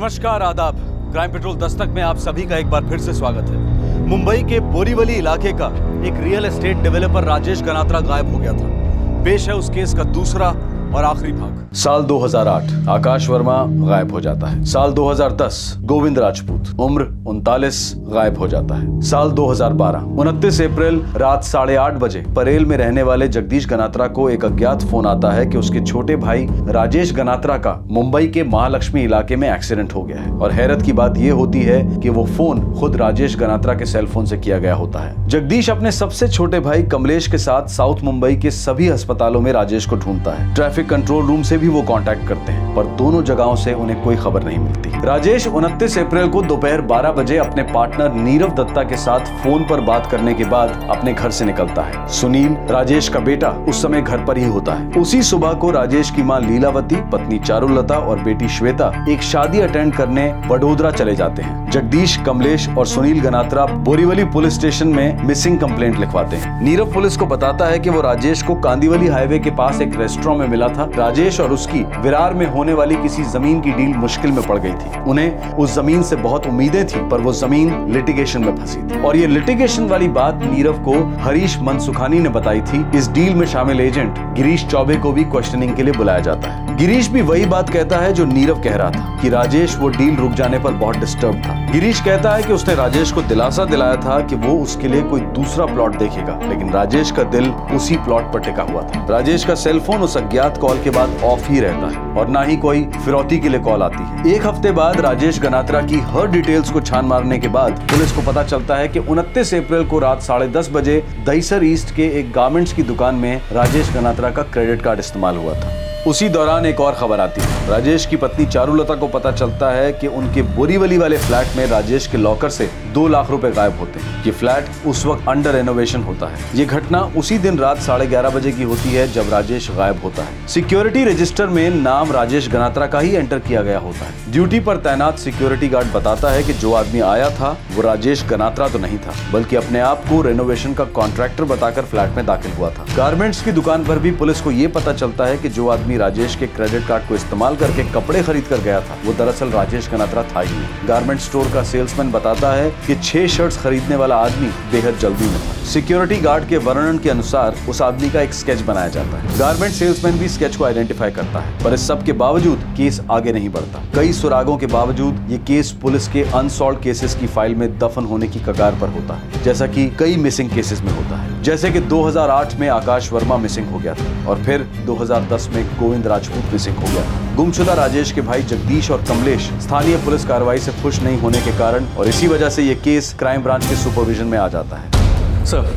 नमस्कार, आदाब। Crime petrol Dastak में आप सभी का एक बार फिर से स्वागत है। मुंबई के बोरीवली इलाके का एक real estate developer Rajesh Ganatra गायब हो गया था। पेश है उस केस का दूसरा और आखिरी भाग। साल 2008 आकाश वर्मा गायब हो जाता है। साल 2010 गोविंद राजपूत उम्र 39 गायब हो जाता है। साल 2012 29 अप्रैल रात 8:30 बजे परेल में रहने वाले जगदीश गनात्रा को एक अज्ञात फोन आता है कि उसके छोटे भाई राजेश गनात्रा का मुंबई के महालक्ष्मी इलाके में एक्सीडेंट हो गया है। और हैरत की बात यह होती है कि वो फोन खुद राजेश गनात्रा के सेलफोन से किया गया होता है। जगदीश अपने सबसे छोटे भाई कमलेश के साथ साउथ मुंबई के सभी अस्पतालों में राजेश को ढूंढता है। ट्रैफिक कंट्रोल रूम से भी वो कांटेक्ट करते हैं, पर दोनों जगहों से उन्हें कोई खबर नहीं मिलती। राजेश 29 अप्रैल को दोपहर 12 बजे अपने पार्टनर नीरव दत्ता के साथ फोन पर बात करने के बाद अपने घर से निकलता है। सुनील, राजेश का बेटा, उस समय घर पर ही होता है। उसी सुबह को राजेश की मां लीलावती, पत्नी चारुलता और बेटी श्वेता एक शादी अटेंड करने वडोदरा चले जाते हैं। जगदीश, कमलेश और सुनील गनात्रा बोरीवली पुलिस स्टेशन में मिसिंग कंप्लेंट लिखवाते हैं। नीरव पुलिस को बताता है कि वो राजेश को कांदीवली हाईवे के पास एक रेस्टोरेंट में मिला था। राजेश और उसकी विरार में होने वाली किसी जमीन की डील मुश्किल में पड़ गई थी। उन्हें उस जमीन से बहुत उम्मीदें थी, पर वो जमीन लिटिगेशन में फंसी थी। और ये लिटिगेशन वाली बात नीरव को हरीश मनसुखानी ने बताई थी। इस डील में शामिल एजेंट गिरीश चौबे को भी क्वेश्चनिंग के लिए बुलाया जाता है। गिरीश भी वही बात कहता है जो नीरव कह रहा था कि राजेश वो डील रुक जाने पर बहुत डिस्टर्ब था। गिरीश कहता है कि उसने राजेश को दिलासा दिलाया था कि वो उसके लिए कोई दूसरा प्लॉट देखेगा, लेकिन राजेश का दिल उसी प्लॉट पर टिका हुआ था। राजेश का सेलफोन उस अज्ञात कॉल के बाद ऑफ ही रहता है और ना ही कोई फिरौती के लिए कॉल आती है। एक हफ्ते बाद राजेश गनात्रा की हर डिटेल्स को छान मारने के बाद पुलिस को पता चलता है कि 29 अप्रैल को रात 10:30 बजे दहीसर ईस्ट के एक गारमेंट्स की दुकान में राजेश गनात्रा का क्रेडिट कार्ड इस्तेमाल हुआ था। उसी दौरान एक और खबर आती है। राजेश की पत्नी चारुलता को पता चलता है कि उनके बोरीवली वाले फ्लैट में राजेश के लॉकर से 2 लाख रुपए गायब होते हैं। ये फ्लैट उस वक्त अंडर रेनोवेशन होता है। ये घटना उसी दिन रात 11:30 बजे की होती है जब राजेश गायब होता है। सिक्योरिटी रजिस्टर में नाम राजेश गनात्रा का ही एंटर किया गया होता है। ड्यूटी पर तैनात सिक्योरिटी गार्ड बताता है कि जो आदमी आया था वो राजेश गनात्रा तो नहीं था, बल्कि अपने आप को रेनोवेशन का कॉन्ट्रैक्टर बताकर फ्लैट में दाखिल हुआ था। गारमेंट्स की दुकान पर भी पुलिस को ये पता चलता है कि जो आदमी राजेश के क्रेडिट कार्ड को इस्तेमाल करके कपड़े खरीद कर गया था वो दरअसल राजेश गनात्रा था ही नहीं। गारमेंट स्टोर का सेल्समैन बताता है कि 6 शर्ट्स खरीदने वाला आदमी बेहद जल्दी में था। सिक्योरिटी गार्ड के वर्णन के अनुसार उस आदमी का एक स्केच बनाया जाता है। गारमेंट सेल्समैन भी स्केच को आइडेंटिफाई करता है, पर इस सब के बावजूद केस आगे नहीं बढ़ता। कई सुरागों के बावजूद ये केस पुलिस के अनसॉल्व्ड केसेस की फाइल में दफन होने की कगार पर होता है, जैसा कि कई मिसिंग केसेस में होता है। जैसे कि 2008 में आकाश वर्मा मिसिंग हो गया था और फिर 2010 में गोविंद राजपूत मिसिंग हो गया था। गुमशुदा राजेश के भाई जगदीश और कमलेश स्थानीय पुलिस कार्रवाई से खुश नहीं होने के कारण और इसी वजह से ये केस क्राइम ब्रांच के सुपरविजन में आ जाता है। सर,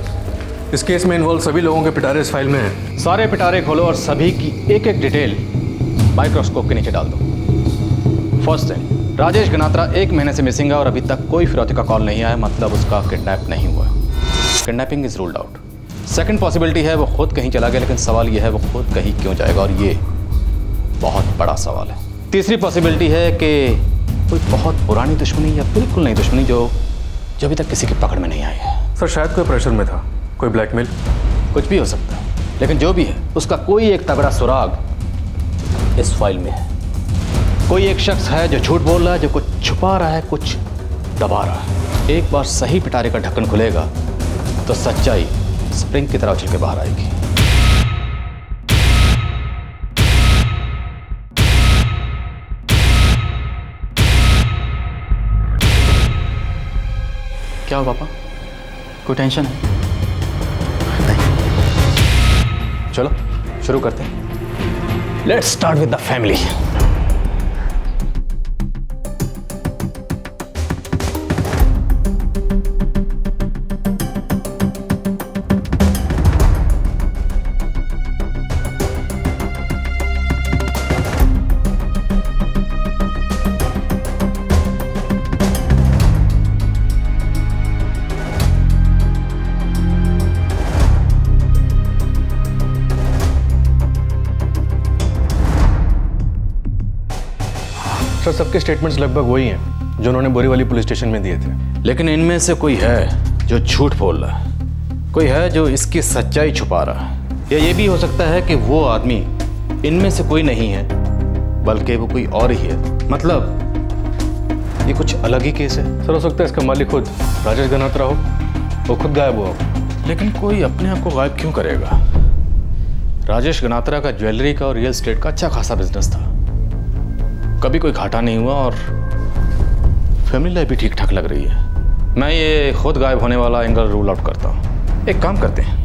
इस केस में इन्वॉल्व सभी लोगों के पिटारे इस फाइल में हैं। सारे पिटारे खोलो और सभी की एक एक डिटेल माइक्रोस्कोप के नीचे डाल दो। फर्स्ट थिंग, राजेश गनात्रा 1 महीने से मिसिंग है और अभी तक कोई फिरौती का कॉल नहीं आया, मतलब उसका किडनैप नहीं हुआ। Kidnapping is ruled out. Second possibility है वो खुद कहीं चला गया, लेकिन सवाल यह है वो खुद कहीं क्यों जाएगा, और ये बहुत बड़ा सवाल है। तीसरी पॉसिबिलिटी है कि कोई बहुत पुरानी दुश्मनी या बिल्कुल नई दुश्मनी जो अभी तक किसी की पकड़ में नहीं आई है। सर, शायद कोई प्रेशर में था, कोई ब्लैकमेल, कुछ भी हो सकता है, लेकिन जो भी है उसका कोई एक तगड़ा सुराग इस फाइल में है। कोई एक शख्स है जो झूठ बोल रहा है, जो कुछ छुपा रहा है, कुछ दबा रहा है। एक बार सही पिटारे का ढक्कन खुलेगा तो सच्चाई स्प्रिंग की तरह उछल के बाहर आएगी। क्या हो पापा, कोई टेंशन है? नहीं। चलो शुरू करते हैं। Let's start with the family. Sir, सबके स्टेटमेंट्स लगभग वही हैं जो उन्होंने बोरीवली पुलिस स्टेशन में दिए थे। लेकिन इनमें से कोई है जो झूठ बोल रहा है, कोई है जो इसकी सच्चाई छुपा रहा है, या ये भी हो सकता है कि वो आदमी इनमें से कोई नहीं है बल्कि वो कोई और ही है। मतलब ये कुछ अलग ही केस है। सर हो सकता है इसका मालिक खुद राजेश गनात्रा हो, वो खुद गायब हुआ हो। लेकिन कोई अपने आप को गायब क्यों करेगा? राजेश गनात्रा का ज्वेलरी का और रियल एस्टेट का अच्छा खासा बिजनेस था, कभी कोई घाटा नहीं हुआ और फैमिली लाइफ भी ठीक ठाक लग रही है। मैं ये खुद गायब होने वाला एंगल रूल आउट करता हूँ। एक काम करते हैं,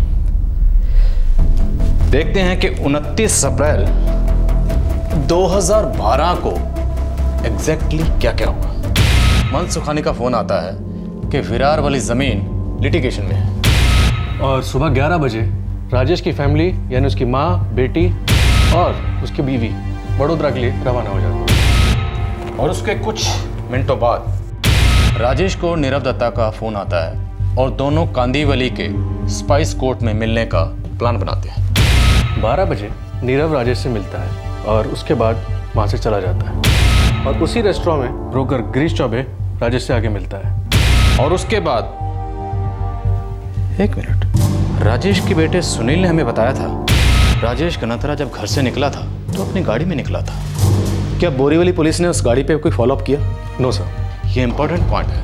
देखते हैं कि 29 अप्रैल 2012 को एग्जैक्टली क्या क्या हुआ। मन सुखानी का फोन आता है कि विरार वाली जमीन लिटिगेशन में है और सुबह 11 बजे राजेश की फैमिली यानी उसकी माँ, बेटी और उसकी बीवी बड़ोदरा के लिए रवाना हो जाती है। और उसके कुछ मिनटों बाद राजेश को नीरव दत्ता का फोन आता है और दोनों कांदीवली के स्पाइस कोर्ट में मिलने का प्लान बनाते हैं। 12 बजे नीरव राजेश से मिलता है और उसके बाद वहाँ से चला जाता है और उसी रेस्टोरेंट में ब्रोकर गिरीश चौबे राजेश से आगे मिलता है। और उसके बाद 1 मिनट, राजेश के बेटे सुनील ने हमें बताया था राजेश गनात्रा जब घर से निकला था तो अपनी गाड़ी में निकला था। क्या बोरीवली पुलिस ने उस गाड़ी पे कोई फॉलोअप किया? No sir. ये इंपॉर्टेंट पॉइंट है।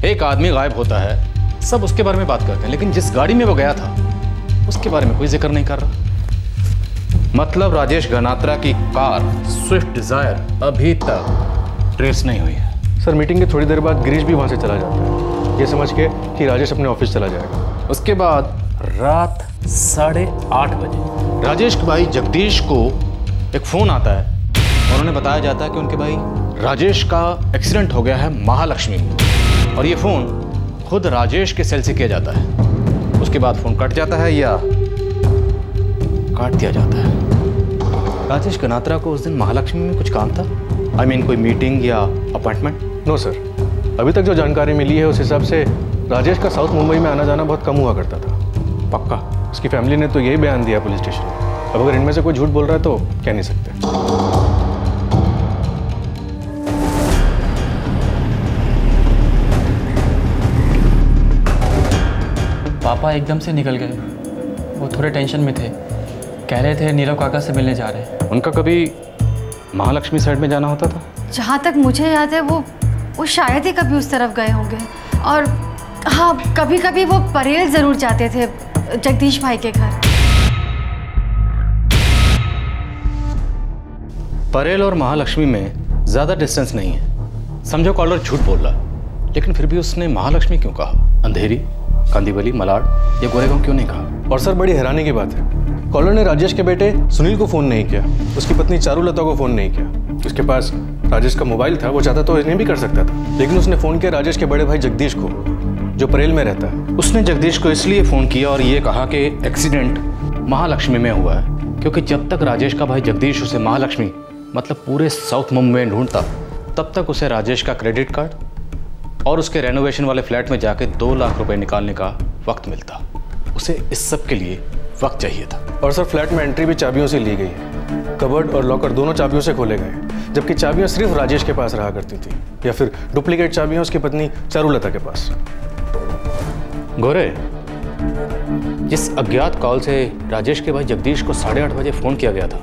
एक आदमी गायब होता है, सब उसके बारे में बात करते हैं, लेकिन जिस गाड़ी में वो गया था उसके बारे में कोई जिक्र नहीं कर रहा। मतलब राजेश गनात्रा की कार स्विफ्ट डिजायर अभी तक ट्रेस नहीं हुई है। सर मीटिंग के थोड़ी देर बाद गिरीश भी वहाँ से चला जाता है, ये समझ के कि राजेश अपने ऑफिस चला जाएगा। उसके बाद रात 8:30 बजे राजेश के भाई जगदीश को एक फोन आता है और उन्हें बताया जाता है कि उनके भाई राजेश का एक्सीडेंट हो गया है महालक्ष्मी में। और ये फोन खुद राजेश के सेल से किया जाता है। उसके बाद फोन कट जाता है या काट दिया जाता है। राजेश गनात्रा को उस दिन महालक्ष्मी में कुछ काम था? I mean, कोई मीटिंग या अपॉइंटमेंट? नो सर, अभी तक जो जानकारी मिली है उस हिसाब से राजेश का साउथ मुंबई में आना जाना बहुत कम हुआ करता था। पक्का? उसकी फैमिली ने तो यही बयान दिया पुलिस स्टेशन में। अब अगर इनमें से कोई झूठ बोल रहा है तो कह नहीं सकते। पापा एकदम से निकल गए, वो थोड़े टेंशन में थे, कह रहे थे नीरव काका से मिलने जा रहे हैं। उनका कभी महालक्ष्मी साइड में जाना होता था? जहाँ तक मुझे याद है वो शायद ही कभी उस तरफ गए होंगे। और हाँ, कभी कभी वो परेल ज़रूर जाते थे जगदीश भाई के घर। परेल और महालक्ष्मी में ज़्यादा डिस्टेंस नहीं है। समझो कॉलर झूठ बोल रहा, लेकिन फिर भी उसने महालक्ष्मी क्यों कहा? अंधेरी, कांदीवली, मलाड या गोरेगांव क्यों नहीं कहा? और सर बड़ी हैरानी की बात है, कॉलर ने राजेश के बेटे सुनील को फ़ोन नहीं किया, उसकी पत्नी चारुलता को फ़ोन नहीं किया। उसके पास राजेश का मोबाइल था, वो चाहता तो इन्हें भी कर सकता था, लेकिन उसने फ़ोन किया राजेश के बड़े भाई जगदीश को, जो परेल में रहता है। उसने जगदीश को इसलिए फ़ोन किया और ये कहा कि एक्सीडेंट महालक्ष्मी में हुआ है, क्योंकि जब तक राजेश का भाई जगदीश उसे महालक्ष्मी मतलब पूरे साउथ मुंबई में ढूंढता, तब तक उसे राजेश का क्रेडिट कार्ड और उसके रेनोवेशन वाले फ्लैट में जाके 2 लाख रुपए निकालने का वक्त मिलता। उसे इस सब के लिए वक्त चाहिए था। और सर फ्लैट में एंट्री भी चाबियों से ली गई है, कबर्ड और लॉकर दोनों चाबियों से खोले गए, जबकि चाबियां सिर्फ राजेश के पास रहा करती थी, या फिर डुप्लीकेट चाबियां उसकी पत्नी चारुलता के पास। गोरे, जिस अज्ञात कॉल से राजेश के भाई जगदीश को 8:30 बजे फोन किया गया था,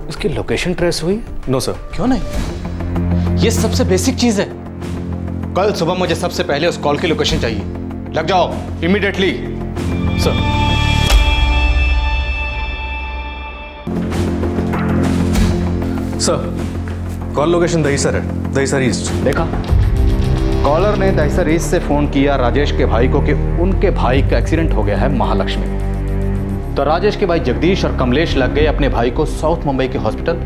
उसकी लोकेशन ट्रेस हुई? No sir. क्यों नहीं? ये सबसे बेसिक चीज है। कल सुबह मुझे सबसे पहले उस कॉल की लोकेशन चाहिए। लग जाओ immediately. Sir. Sir, call location Dahisar है, दहीसर ईस्ट। देखा, कॉलर ने दहीसर ईस्ट से फोन किया राजेश के भाई को कि उनके भाई का एक्सीडेंट हो गया है महालक्ष्मी में। तो राजेश के भाई जगदीश और कमलेश लग गए अपने भाई को साउथ मुंबई के हॉस्पिटल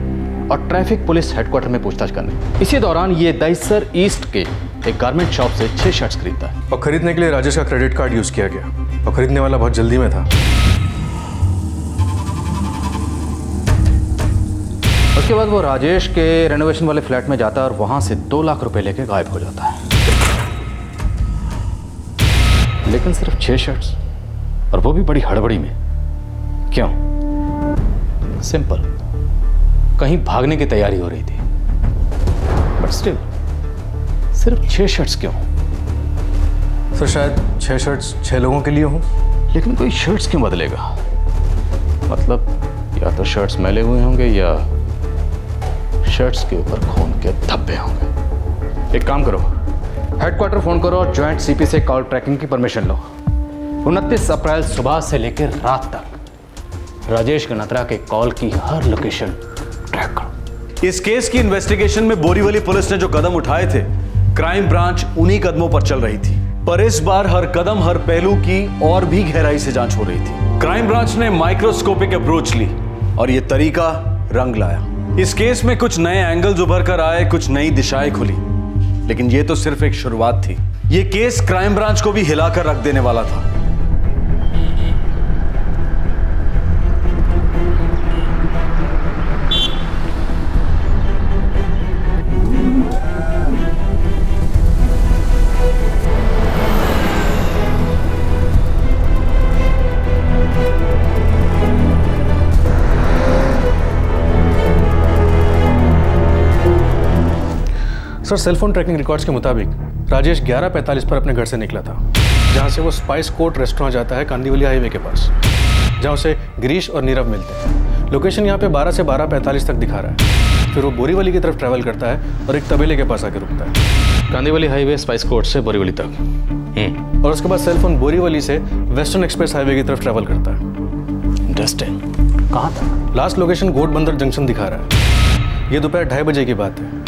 और ट्रैफिक पुलिस हेडक्वार्टर में पूछताछ करने। इसी दौरान ये दहीसर ईस्ट के एक गारमेंट शॉप से 6 शर्ट्स खरीदता है और खरीदने के लिए राजेश का क्रेडिट कार्ड यूज किया गया, और खरीदने वाला बहुत जल्दी में था। उसके बाद वो राजेश के रेनोवेशन वाले फ्लैट में जाता है और वहां से 2 लाख रुपए लेके गायब हो जाता है। लेकिन सिर्फ 6 शर्ट्स, और वो भी बड़ी हड़बड़ी में। क्यों? सिंपल, कहीं भागने की तैयारी हो रही थी। बट स्टिल सिर्फ 6 शर्ट्स क्यों? सर शायद 6 शर्ट्स 6 लोगों के लिए हों। लेकिन कोई शर्ट्स क्यों बदलेगा? मतलब या तो शर्ट्स मैले हुए होंगे या शर्ट्स के ऊपर खून के धब्बे होंगे। एक काम करो, हेडक्वार्टर फोन करो और ज्वाइंट सीपी से कॉल ट्रैकिंग की परमिशन लो। 29 अप्रैल सुबह से लेकर रात तक राजेश गनात्रा के कॉल की हर लोकेशन ट्रैक करो। इस केस की इन्वेस्टिगेशन में बोरीवली पुलिस ने जो कदम उठाए थे, क्राइम ब्रांच उन्हीं कदमों पर चल रही थी, पर इस बार हर कदम हर पहलू की और भी गहराई से जांच हो रही थी। क्राइम ब्रांच ने माइक्रोस्कोपिक अप्रोच ली और यह तरीका रंग लाया। इस केस में कुछ नए एंगल्स उभर कर आए, कुछ नई दिशाएं खुली, लेकिन यह तो सिर्फ एक शुरुआत थी। यह केस क्राइम ब्रांच को भी हिलाकर रख देने वाला था। सर, सेलफोन ट्रैकिंग रिकॉर्ड्स के मुताबिक राजेश 11:45 पर अपने घर से निकला था, जहां से वो स्पाइस कोर्ट रेस्टोरेंट जाता है कांदीवली हाईवे के पास, जहां उसे गिरीश और नीरव मिलते हैं। लोकेशन यहाँ पे 12 से 12:45 तक दिखा रहा है। फिर वो बोरीवली की तरफ ट्रैवल करता है और एक तबेले के पास आके रुकता है। कांदीवली हाईवे स्पाइस कोर्ट से बोरीवली तक। और उसके बाद सेलफोन बोरीवली से वेस्टर्न एक्सप्रेस हाईवे की तरफ ट्रैवल करता है। इंटरेस्टिंग। कहाँ तक? लास्ट लोकेशन गोटबंदर जंक्शन दिखा रहा है। ये दोपहर 2:30 बजे की बात है।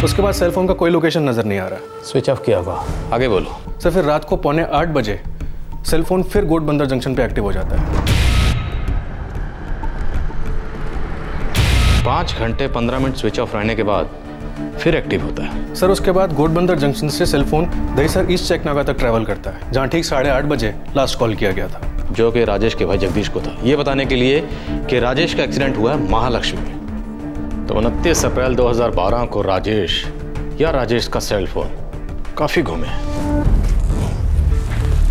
उसके बाद सेलफोन का कोई लोकेशन नजर नहीं आ रहा। स्विच ऑफ किया होगा। आगे बोलो। सर, फिर रात को 7:45 बजे सेलफोन फिर गोटबंदर जंक्शन पे एक्टिव हो जाता है। 5 घंटे 15 मिनट स्विच ऑफ रहने के बाद फिर एक्टिव होता है। सर, उसके बाद गोटबंदर जंक्शन से सेलफोन दहीसर ईस्ट चेक नाका तक ट्रैवल करता है, जहाँ ठीक 8:30 बजे लास्ट कॉल किया गया था, जो कि राजेश के भाई जगदीश को था, ये बताने के लिए कि राजेश का एक्सीडेंट हुआ है महालक्ष्मी में। तो 29 अप्रैल 2012 को राजेश या राजेश का सेलफोन काफी घूमे।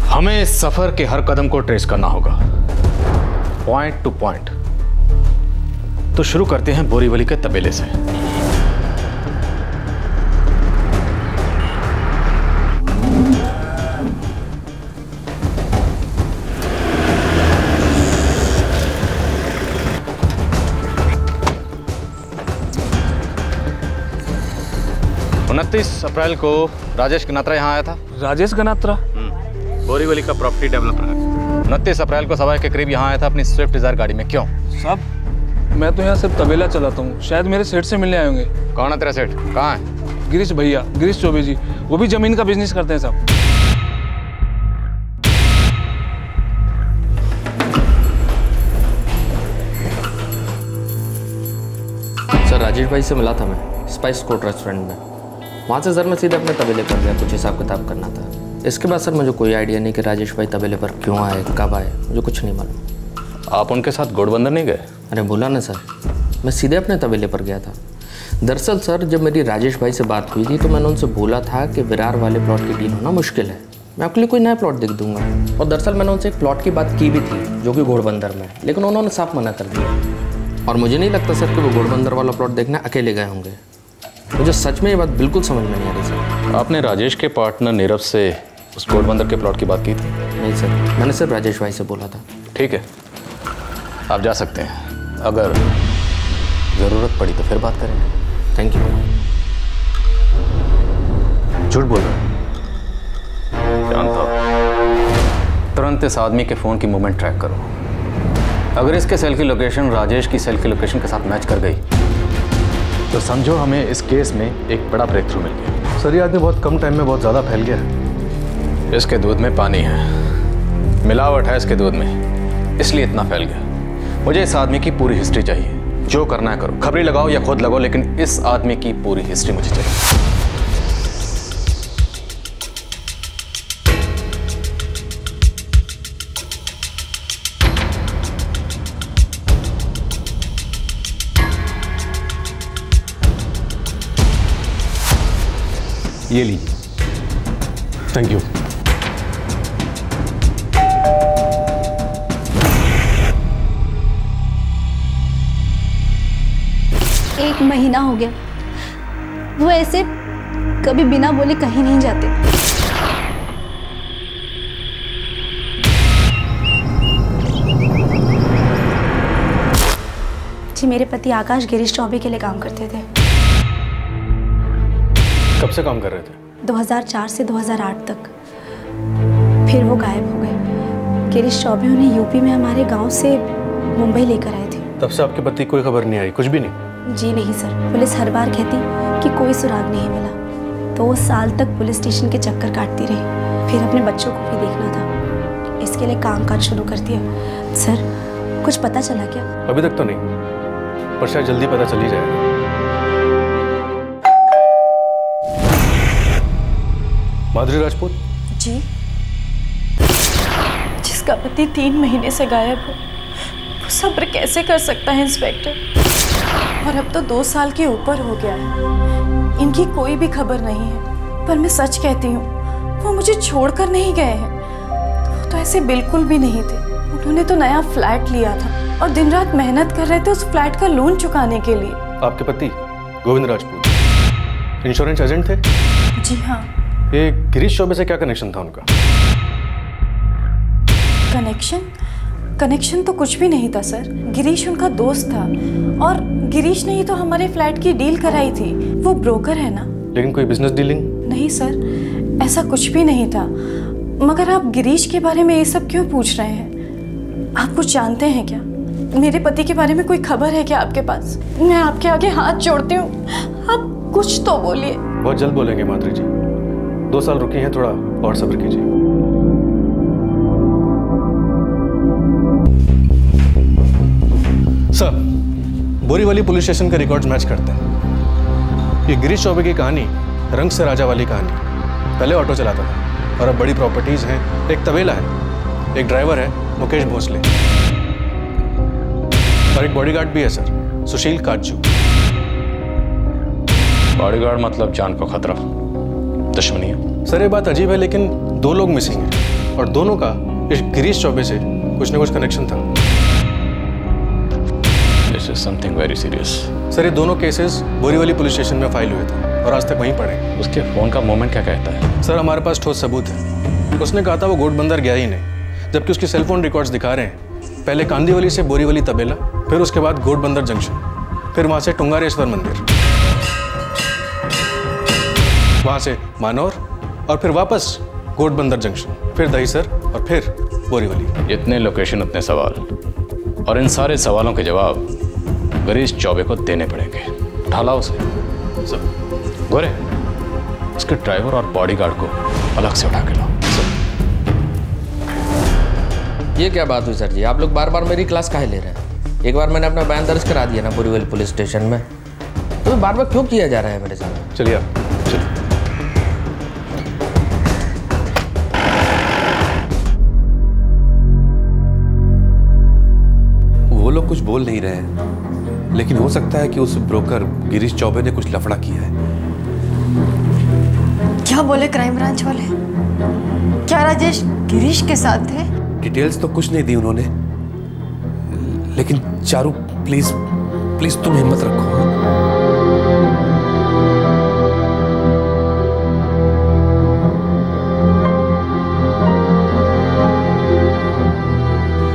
हमें इस सफर के हर कदम को ट्रेस करना होगा, पॉइंट टू पॉइंट। तो शुरू करते हैं बोरीवली के तबेले से। अप्रैल को राजेश गनात्रा यहाँ आया था। राजेश गनात्रा? बोरीवली का प्रॉपर्टी डेवलपर है। 29 अप्रैल को 1:15 के करीब यहाँ आया था अपनी स्विफ्ट डिजायर गाड़ी में। क्यों? सब मैं तो यहाँ सिर्फ तबेला चलाता हूँ, शायद मेरे सेठ से मिलने आए होंगे। कौन है तेरा सेठ? कहाँ है? गिरीश भैया, गिरीश चौबे जी, वो भी जमीन का बिजनेस करते हैं साहब। सर, राजेश भाई से मिला था मैं स्पाइस कोर्ट रेस्टोरेंट में। वहाँ से सर मैं सीधे अपने तबेले पर गया, कुछ हिसाब किताब करना था। इसके बाद सर मुझे कोई आइडिया नहीं कि राजेश भाई तबेले पर क्यों आए, कब आए, मुझे कुछ नहीं मालूम। आप उनके साथ गोटबंदर नहीं गए? अरे बोला ना सर, मैं सीधे अपने तबेले पर गया था। दरअसल सर, जब मेरी राजेश भाई से बात हुई थी तो मैंने उनसे बोला था कि विरार वाले प्लॉट की डील होना मुश्किल है, मैं आपके लिए कोई नया प्लॉट देख दूंगा। और दरअसल मैंने उनसे एक प्लॉट की बात की भी थी जो कि घोड़बंदर में, लेकिन उन्होंने साफ मना कर दिया। और मुझे नहीं लगता सर कि वो घोड़बंदर वाला प्लॉट देखने अकेले गए होंगे। मुझे सच में ये बात बिल्कुल समझ में नहीं आ रही सर। आपने राजेश के पार्टनर नीरव से उस घोड़बंदर के प्लॉट की बात की थी? नहीं सर, मैंने सिर्फ राजेश भाई से बोला था। ठीक है, आप जा सकते हैं। अगर ज़रूरत पड़ी तो फिर बात करेंगे। Thank you. झूठ बोल रहा हूं। जानता हूं। तुरंत इस आदमी के फ़ोन की मूवमेंट ट्रैक करो। अगर इसके सेल की लोकेशन राजेश की सेल की लोकेशन के साथ मैच कर गई तो समझो हमें इस केस में एक बड़ा ब्रेक थ्रू मिल गया। सर, ये आदमी बहुत कम टाइम में बहुत ज़्यादा फैल गया है। इसके दूध में पानी है, मिलावट है इसके दूध में, इसलिए इतना फैल गया। मुझे इस आदमी की पूरी हिस्ट्री चाहिए। जो करना है करो, खबरी लगाओ या खुद लगाओ, लेकिन इस आदमी की पूरी हिस्ट्री मुझे चाहिए। ये लीजिए। Thank you. एक महीना हो गया, वो ऐसे कभी बिना बोले कहीं नहीं जाते। जी, मेरे पति आकाश गिरीश चौबे के लिए काम करते थे। कब से काम कर रहे थे? 2004 से 2008 तक। फिर वो गायब हो गए। गिरीश चौबे उन्हें यूपी में हमारे गांव से मुंबई लेकर आए थे। तब से आपके पति कोई खबर नहीं आई, कुछ भी नहीं? जी नहीं सर, पुलिस हर बार कहती कि कोई सुराग नहीं मिला। 2 साल तक पुलिस स्टेशन के चक्कर काटती रही। फिर अपने बच्चों को भी देखना था, इसके लिए कामकाज शुरू कर दिया। सर कुछ पता चला क्या? अभी तक तो नहीं, पर शायद जल्दी पता चल ही जाएगा। माधुरी राजपूत जी, जिसका पति 3 महीने से गायब हो, वो सब्र कैसे कर सकता है इंस्पेक्टर? और अब तो 2 साल के ऊपर हो गया है, इनकी कोई भी खबर नहीं है। पर मैं सच कहती हूँ, वो मुझे छोड़कर नहीं गए हैं। वो तो ऐसे बिल्कुल भी नहीं थे। उन्होंने तो नया फ्लैट लिया था और दिन रात मेहनत कर रहे थे उस फ्लैट का लोन चुकाने के लिए। आपके पति गोविंद राजपूत इंश्योरेंस एजेंट थे? जी हाँ। ये गिरीश चौबे से क्या कनेक्शन था उनका? कनेक्शन तो कुछ भी नहीं था सर। गिरीश उनका दोस्त था और गिरीश ने ही तो हमारे फ्लैट की डील कराई थी। वो ब्रोकर है ना। लेकिन कोई बिजनेस डीलिंग? नहीं सर, ऐसा कुछ भी नहीं था। मगर आप गिरीश के बारे में ये सब क्यों पूछ रहे हैं? आप कुछ जानते हैं क्या? मेरे पति के बारे में कोई खबर है क्या आपके पास? मैं आपके आगे हाथ जोड़ती हूँ, आप कुछ तो बोलिए। बहुत जल्द बोलेंगे माधुरी जी, 2 साल रुकी हैं, थोड़ा और सब्र कीजिए। सर, बोरीवली पुलिस स्टेशन के रिकॉर्ड्स मैच करते हैं। ये गिरीश चौबे की कहानी रंग से राजा वाली कहानी। पहले ऑटो चलाता था और अब बड़ी प्रॉपर्टीज हैं, एक तबेला है, एक ड्राइवर है मुकेश भोसले, और एक बॉडीगार्ड भी है सर, सुशील काजू। बॉडीगार्ड मतलब जान को खतरा, दुश्मनी है। सर ये बात अजीब है, लेकिन 2 लोग मिसिंग हैं और दोनों का इस गिरीश चौबे से कुछ न कुछ कनेक्शन था। This is something very serious. Sir ये दोनों केसेस बोरीवली पुलिस स्टेशन में फाइल हुए थे और आज तक वहीं पड़े हैं। उसके फोन का मूवमेंट क्या कहता है? सर हमारे पास ठोस सबूत है। उसने कहा था वो घोड़बंदर गया ही नहीं, जबकि उसके सेलफोन रिकॉर्ड्स दिखा रहे हैं पहले कांदीवली से बोरीवली तबेला, फिर उसके बाद घोड़बंदर जंक्शन, फिर वहाँ से टुंगारेश्वर मंदिर, वहाँ से मानौर और फिर वापस घोड़बंदर जंक्शन, फिर दहीसर और फिर बोरीवली। इतने लोकेशन उतने सवाल, और इन सारे सवालों के जवाब गिरीश चौबे को देने पड़ेंगे। ढाला उसे सर। गोरे, उसके ड्राइवर और बॉडीगार्ड को अलग से उठा के लाओ। ये क्या बात हुई सर जी? आप लोग बार बार मेरी क्लास काहे ले रहे हैं? एक बार मैंने अपना बयान दर्ज करा दिया ना बोरीवली पुलिस स्टेशन में, तो बार बार क्यों किया जा रहा है मेरे साथ? चलिए आप चलिए। वो लोग कुछ बोल नहीं रहे हैं, लेकिन हो सकता है कि उस ब्रोकर गिरीश चौबे ने कुछ लफड़ा किया है। क्या बोले क्राइम ब्रांच वाले? क्या राजेश गिरीश के साथ थे? डिटेल्स तो कुछ नहीं दी उन्होंने, लेकिन चारू प्लीज प्लीज तुम हिम्मत रखो।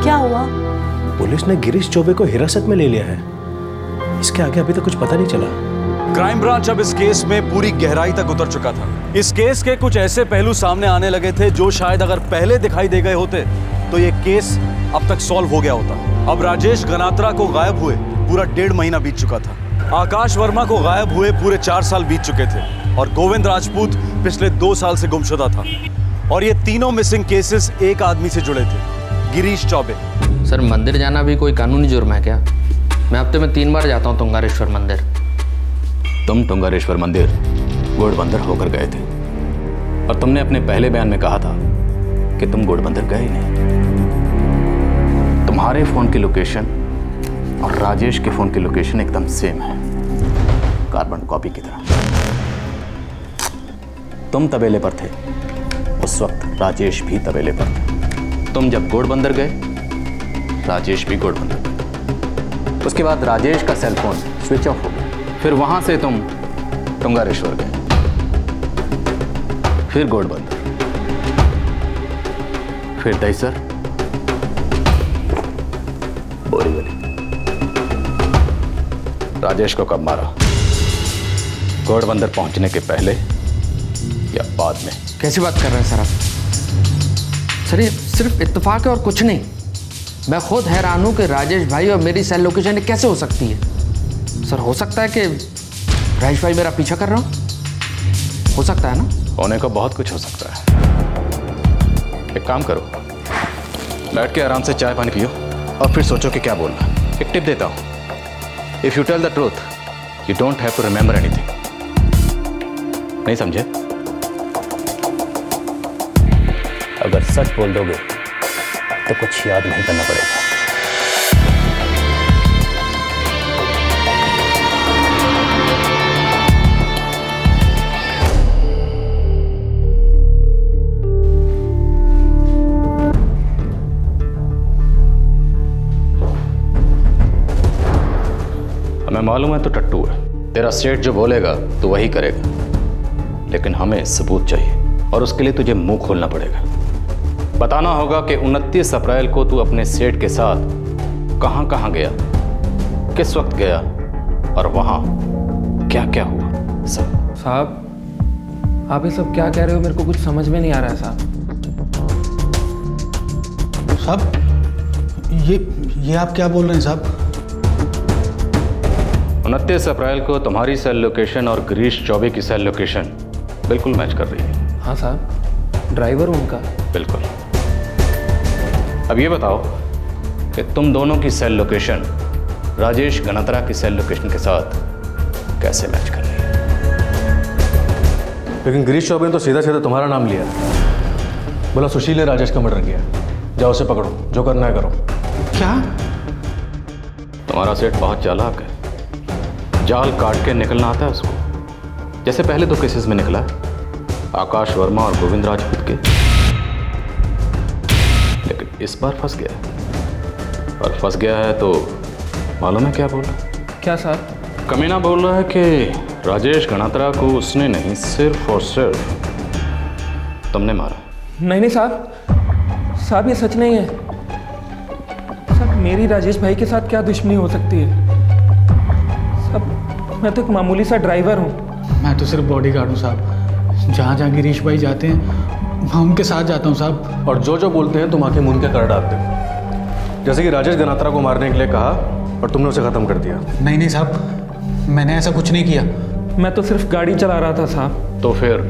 क्या हुआ? पुलिस ने गिरीश चौबे को हिरासत में ले लिया है। इसके आगे अभी तक कुछ पता नहीं चला। क्राइम ब्रांच अब इस केस में पूरी गहराई तक उतर चुका था। इस केस के कुछ ऐसे पहलू सामने आने लगे थे जो शायद अगर पहले दिखाई दे गए होते तो ये केस अब तक सॉल्व हो गया होता। अब राजेश गनात्रा को गायब हुए पूरा 1.5 महीना बीत चुका था। आकाश वर्मा को गायब हुए पूरे 4 साल बीत चुके थे और गोविंद राजपूत पिछले 2 साल से गुमशुदा था। और ये तीनों मिसिंग केसेस एक आदमी से जुड़े थे, गिरीश चौबे। सर मंदिर जाना भी कोई कानूनी जुर्म है क्या? मैं हफ्ते में 3 बार जाता हूँ टुंगारेश्वर मंदिर। तुम टुंगारेश्वर मंदिर घोड़बंदर होकर गए थे और तुमने अपने पहले बयान में कहा था कि तुम घोड़बंदर गए ही नहीं। तुम्हारे फोन की लोकेशन और राजेश के फोन की लोकेशन एकदम सेम है, कार्बन कॉपी की तरह। तुम तबेले पर थे, उस वक्त राजेश भी तबेले पर थे। तुम जब घोड़बंदर गए, राजेश भी घोड़बंदर गए। उसके बाद राजेश का सेलफोन स्विच ऑफ हो गया। फिर वहां से तुम टुंगारेश्वर गए, फिर घोड़बंदर, फिर दहीसर, बोरीवली। राजेश को कब मारा? घोड़बंदर पहुंचने के पहले या बाद में? कैसी बात कर रहे हैं सर आप? सर ये सिर्फ इत्तेफाक है और कुछ नहीं। मैं खुद हैरान हूँ कि राजेश भाई और मेरी सेल लोकेशन कैसे हो सकती है। सर हो सकता है कि राजेश भाई मेरा पीछा कर रहा हूँ, हो सकता है ना? होने को बहुत कुछ हो सकता है। एक काम करो, बैठ के आराम से चाय पानी पियो और फिर सोचो कि क्या बोलना। एक टिप देता हूँ, if you tell the truth you don't have to remember anything. नहीं समझे? अगर सच बोल दोगे तो कुछ याद नहीं करना पड़ेगा। हमें मालूम है तो टट्टू है। तेरा सेठ जो बोलेगा तो वही करेगा, लेकिन हमें सबूत चाहिए और उसके लिए तुझे मुंह खोलना पड़ेगा। बताना होगा कि 29 अप्रैल को तू अपने सेठ के साथ कहां कहां गया, किस वक्त गया और वहां क्या क्या हुआ। सब साहब आप ये सब क्या कह रहे हो? मेरे को कुछ समझ में नहीं आ रहा है साहब। साहब ये आप क्या बोल रहे हैं साहब? 29 अप्रैल को तुम्हारी सेल लोकेशन और गिरीश चौबे की सेल लोकेशन बिल्कुल मैच कर रही है। हाँ साहब, ड्राइवर उनका। बिल्कुल। अब ये बताओ कि तुम दोनों की सेल लोकेशन राजेश गनात्रा की सेल लोकेशन के साथ कैसे मैच कर रही है? लेकिन गिरीश चौबे ने तो सीधा सीधा तुम्हारा नाम लिया, बोला सुशील ने राजेश का मर्डर किया। जाओ उसे पकड़ो, जो करना है करो। क्या? तुम्हारा सेठ बहुत चालाक है, जाल काट के निकलना आता है उसको। जैसे पहले 2 केसेस में निकला, आकाश वर्मा और गोविंद राजपूत के, लेकिन इस बार फंस गया है। और फंस गया है तो मालूम है क्या बोल रहा है? क्या साहब? कमीना बोल रहा है कि राजेश गनात्रा को उसने नहीं, सिर्फ और सिर्फ तुमने मारा। नहीं साहब ये सच नहीं है साहब। मेरी राजेश भाई के साथ क्या दुश्मनी हो सकती है साहब? मैं तो एक मामूली सा ड्राइवर हूँ। मैं तो सिर्फ बॉडीगार्ड हूँ साहब। जहाँ जहाँ गिरीश भाई जाते हैं मैं उनके साथ जाता हूँ साहब। और जो बोलते हैं तुम आंखें मूंद के कर डालते हो। जैसे कि राजेश गनात्रा को मारने के लिए कहा और तुमने उसे खत्म कर दिया। नहीं साहब, मैंने ऐसा कुछ नहीं किया। मैं तो सिर्फ गाड़ी चला रहा था साहब। तो फिर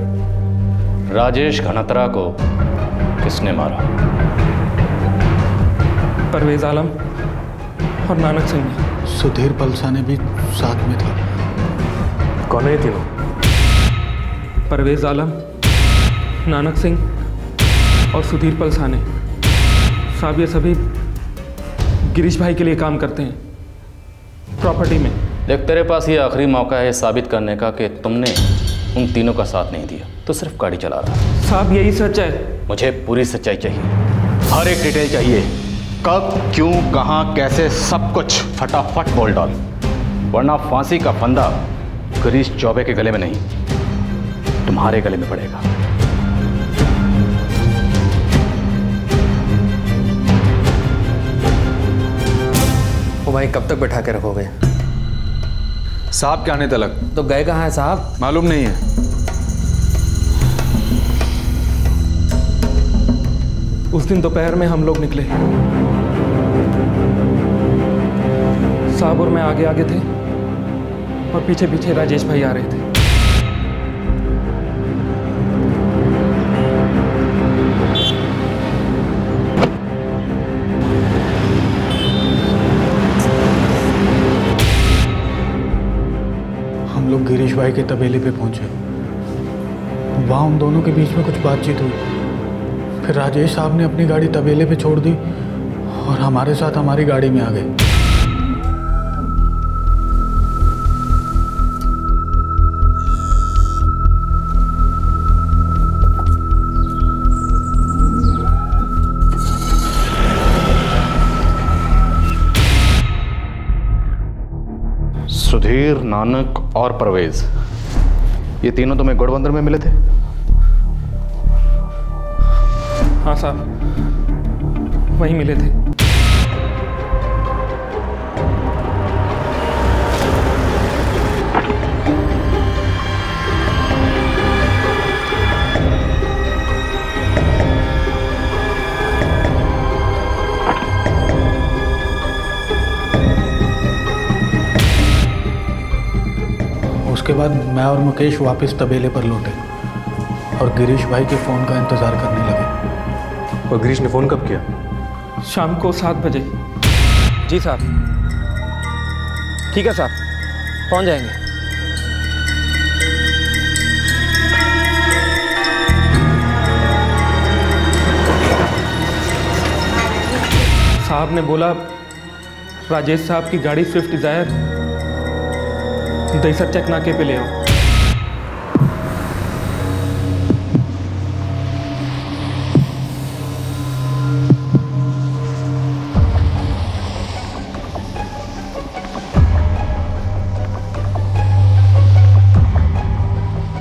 राजेश गनात्रा को किसने मारा? परवेज आलम और नानक सिंह ने। सुधीर पलसाने भी साथ में था। कौन है ये तीनों? परवेज आलम, नानक सिंह और सुधीर पलसाने। साहब ये सभी गिरीश भाई के लिए काम करते हैं प्रॉपर्टी में। देख, तेरे पास ये आखिरी मौका है साबित करने का कि तुमने उन तीनों का साथ नहीं दिया, तो सिर्फ गाड़ी चला रहा। साहब यही सच है। मुझे पूरी सच्चाई चाहिए, हर एक डिटेल चाहिए। कब, क्यों, कहां, कैसे, सब कुछ फटाफट बोल डाल, वरना फांसी का फंदा गिरीश चौबे के गले में नहीं, तुम्हारे गले में पड़ेगा। ओ भाई, कब तक बैठा के रखोगे? साहब के आने तक। तो गए कहाँ हैं साहब? मालूम नहीं है। उस दिन दोपहर में हम लोग निकले साहब, और मैं आगे आगे थे और पीछे पीछे राजेश भाई आ रहे थे। हम लोग गिरीश भाई के तबेले पे पहुंचे। वहाँ उन दोनों के बीच में कुछ बातचीत हुई। फिर राजेश साहब ने अपनी गाड़ी तबेले पे छोड़ दी और हमारे साथ हमारी गाड़ी में आ गए। सुधीर, नानक और परवेज, ये तीनों तुम्हें गठबंधन में मिले थे? हाँ साहब, वहीं मिले थे। उसके बाद मैं और मुकेश वापस तबेले पर लौटे और गिरीश भाई के फ़ोन का इंतज़ार करने लगे। और गिरीश ने फ़ोन कब किया? शाम को 7 बजे। जी साहब। ठीक है साहब, पहुंच जाएंगे। साहब ने बोला राजेश साहब की गाड़ी स्विफ्ट डिजायर दहीसर चेक नाके पे ले आओ।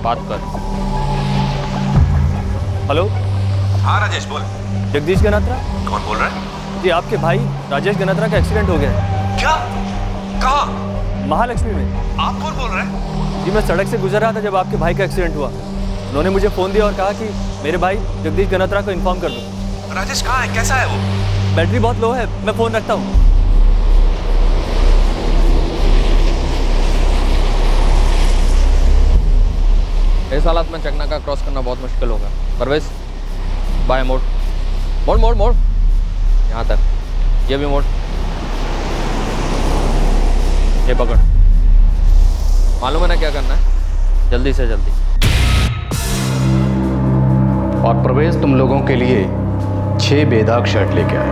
बात कर। हेलो। हाँ राजेश बोल। जगदीश गनात्रा? कौन बोल रहा है? जी आपके भाई राजेश गनात्रा का एक्सीडेंट हो गया है। क्या? कहाँ? महालक्ष्मी में। आप कौन बोल रहे हैं? जी मैं सड़क से गुजर रहा था जब आपके भाई का एक्सीडेंट हुआ। उन्होंने मुझे फ़ोन दिया और कहा कि मेरे भाई जगदीश गनात्रा को इन्फॉर्म कर दो। राजेश कहाँ है? कैसा है वो? बैटरी बहुत लो है, मैं फ़ोन रखता हूँ। इस हालात में चकना का क्रॉस करना बहुत मुश्किल होगा। परवेज बाय मोड़ मोड़ मोड़ मोड़, यहाँ तक, ये भी मोड़, ये पकड़। मालूम है ना क्या करना है? जल्दी से जल्दी। और प्रवेश तुम लोगों के लिए 6 बेदाग शर्ट लेके आए।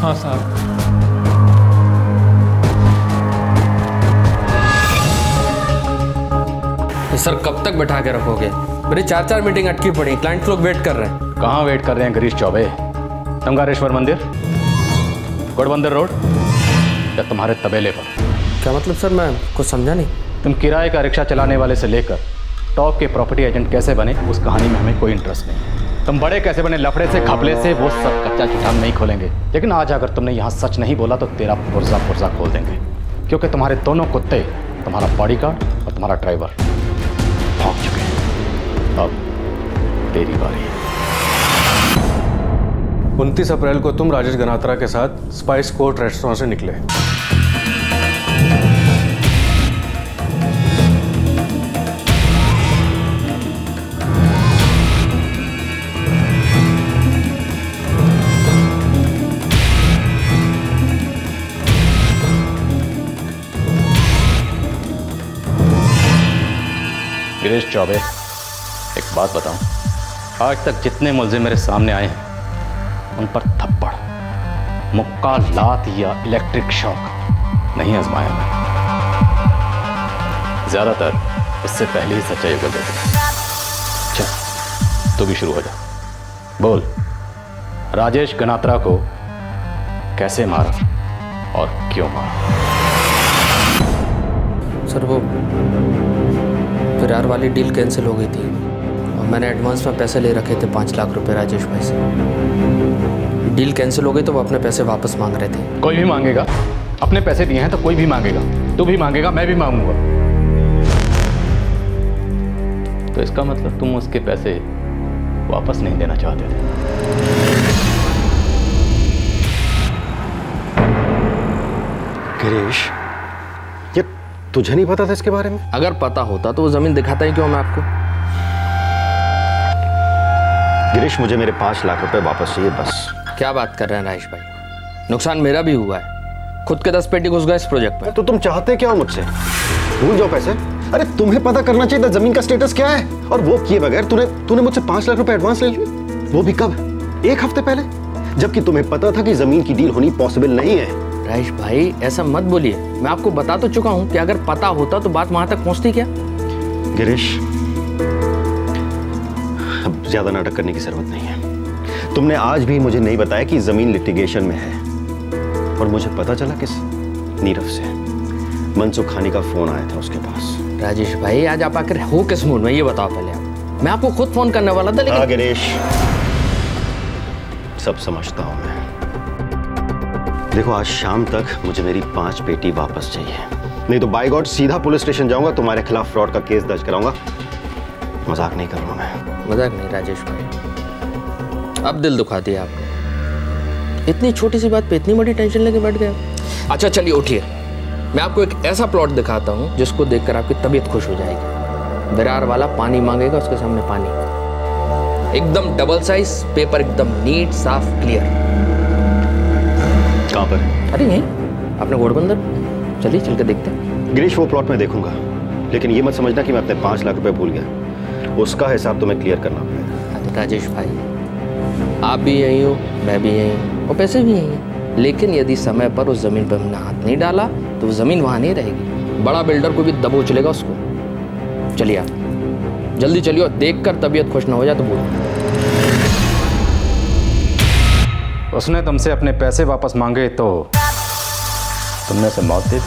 हाँ साहब। सर कब तक बैठा के रखोगे? मेरी 4 मीटिंग अटकी पड़ी, क्लाइंट्स लोग वेट कर रहे हैं। कहाँ वेट कर रहे हैं गिरीश चौबे? तंगारेश्वर मंदिर, गढ़बंदर रोड या तुम्हारे तबेले पर? क्या मतलब सर, मैं कुछ समझा नहीं। तुम किराए का रिक्शा चलाने वाले से लेकर टॉप के प्रॉपर्टी एजेंट कैसे बने उस कहानी में हमें कोई इंटरेस्ट नहीं। तुम बड़े कैसे बने लफड़े से घपले से, वो सब कच्चा चिट्ठा नहीं खोलेंगे। लेकिन आज अगर तुमने यहाँ सच नहीं बोला तो तेरा पुर्जा पुर्जा खोल देंगे, क्योंकि तुम्हारे दोनों कुत्ते, तुम्हारा बॉडीगार्ड और तुम्हारा ड्राइवर भाग चुके हैं। अब तेरी बारी है। 29 अप्रैल को तुम राजेश गनात्रा के साथ स्पाइस कोर्ट रेस्टोरेंट से निकले। गिरीश चौबे, एक बात बताऊं, आज तक जितने मुलजिम मेरे सामने आए हैं उन पर थप्पड़, मुक्का, लात या इलेक्ट्रिक शॉक नहीं आजमाया मैं। ज्यादातर इससे पहले ही सच्चाई उगल देते। चल तू भी शुरू हो जा। बोल, राजेश गनात्रा को कैसे मारा और क्यों मारा? सर वो फिरार वाली डील कैंसिल हो गई थी और मैंने एडवांस में पैसे ले रखे थे 5 लाख रुपए राजेश भाई से। डील कैंसिल हो गई तो वो अपने पैसे वापस मांग रहे थे। कोई भी मांगेगा, अपने पैसे दिए हैं तो कोई भी मांगेगा। तू भी मांगेगा, मैं भी मांगूंगा। तो इसका मतलब तुम उसके पैसे वापस नहीं देना चाहते थे। गिरीश, ये तुझे नहीं पता था इसके बारे में? अगर पता होता तो वो जमीन दिखाता ही क्यों मैं आपको? गिरीश, मुझे मेरे 5 लाख रुपए वापस चाहिए बस। क्या बात कर रहे हैं राजेश भाई, नुकसान मेरा भी हुआ है। खुद के 10 पेटी घुस गए इस प्रोजेक्ट में। तो तुम चाहते क्या हो मुझसे? भूल जाओ पैसे। अरे तुम्हें पता करना चाहिए था जमीन का स्टेटस क्या है, और वो किए बगैर तूने मुझसे 5 लाख रुपए एडवांस ले लिए, वो भी कब? 1 हफ्ते पहले, जबकि तुम्हें पता था कि जमीन की डील होनी पॉसिबल नहीं है। राजेश भाई ऐसा मत बोलिए, मैं आपको बता तो चुका हूं कि अगर पता होता तो बात वहां तक पहुंचती क्या? गिरीश, अब ज्यादा नाटक करने की जरूरत नहीं है। तुमने आज भी मुझे नहीं बताया कि जमीन लिटिगेशन में है, और मुझे पता चला किस? नीरव से। मनसुख खानी का फोन आया था उसके पास। राजेश भाई आज आप आकर हो किस मूड में, ये बताओ पहले आप। मैं आपको खुद फोन करने वाला था लेकिन। हाँ गिरीश, सब समझता हूं मैं। देखो आज शाम तक मुझे मेरी 5 पेटी वापस चाहिए, नहीं तो बाय गॉड सीधा पुलिस स्टेशन जाऊंगा, तुम्हारे खिलाफ फ्रॉड का केस दर्ज कराऊंगा। मजाक नहीं कर रहा मैं। मजाक नहीं राजेश भाई, अब दिल दुखा दिया आपने। इतनी छोटी सी बात पे इतनी बड़ी टेंशन लेके बैठ गए। अच्छा चलिए उठिए, मैं आपको एक ऐसा प्लॉट दिखाता हूँ जिसको देखकर आपकी तबीयत खुश हो जाएगी। विरार वाला पानी मांगेगा, उसके सामने पानी, एकदम डबल साइज, पेपर एकदम नीट, साफ, क्लियर। कहाँ पर? अरे यहीं अपने घोड़बंदर, चलिए चल के देखते हैं। गिरीश, वो प्लॉट में देखूंगा, लेकिन ये मत समझना कि मैं अपने 5 लाख रुपए भूल गया। उसका हिसाब तुम्हें क्लियर करना पड़ेगा। राजेश भाई, आप भी यहीं हो, मैं भी यहीं हूँ, और पैसे भी यहीं हैं। लेकिन यदि समय पर उस जमीन पर हमने हाथ नहीं डाला तो वो जमीन वहां नहीं रहेगी। बड़ा बिल्डर को भी दबोच लेगा उसको। चलिए आप जल्दी चलिए, देखकर तबीयत खुश ना हो जाए तो बोलो। उसने तुमसे अपने पैसे वापस मांगे तो तुमने उसे मौत दे दी।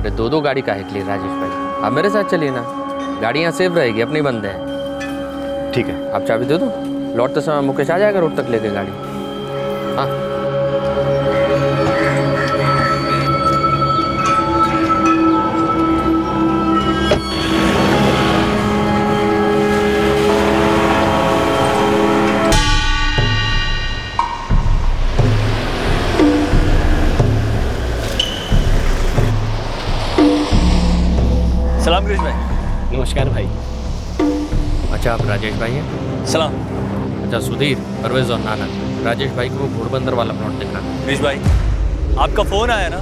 अरे दो गाड़ी काहे के लिए राजेश भाई? आप मेरे साथ चलिए ना, गाड़ी यहाँ सेफ रहेगी, अपनी बंद है। ठीक है, आप चाबी दे दो, लौटते समय मुकेश आ जाएगा रोड तक लेके गाड़ी। हाँ सलाम गिरीश भाई। नमस्कार भाई। अच्छा, आप राजेश भाई हैं? सलाम। अच्छा, सुधीर, परवेज और नानक, राजेश भाई को घोड़बंदर वाला प्लॉट दिखा। गिरीश भाई, आपका फोन आया ना,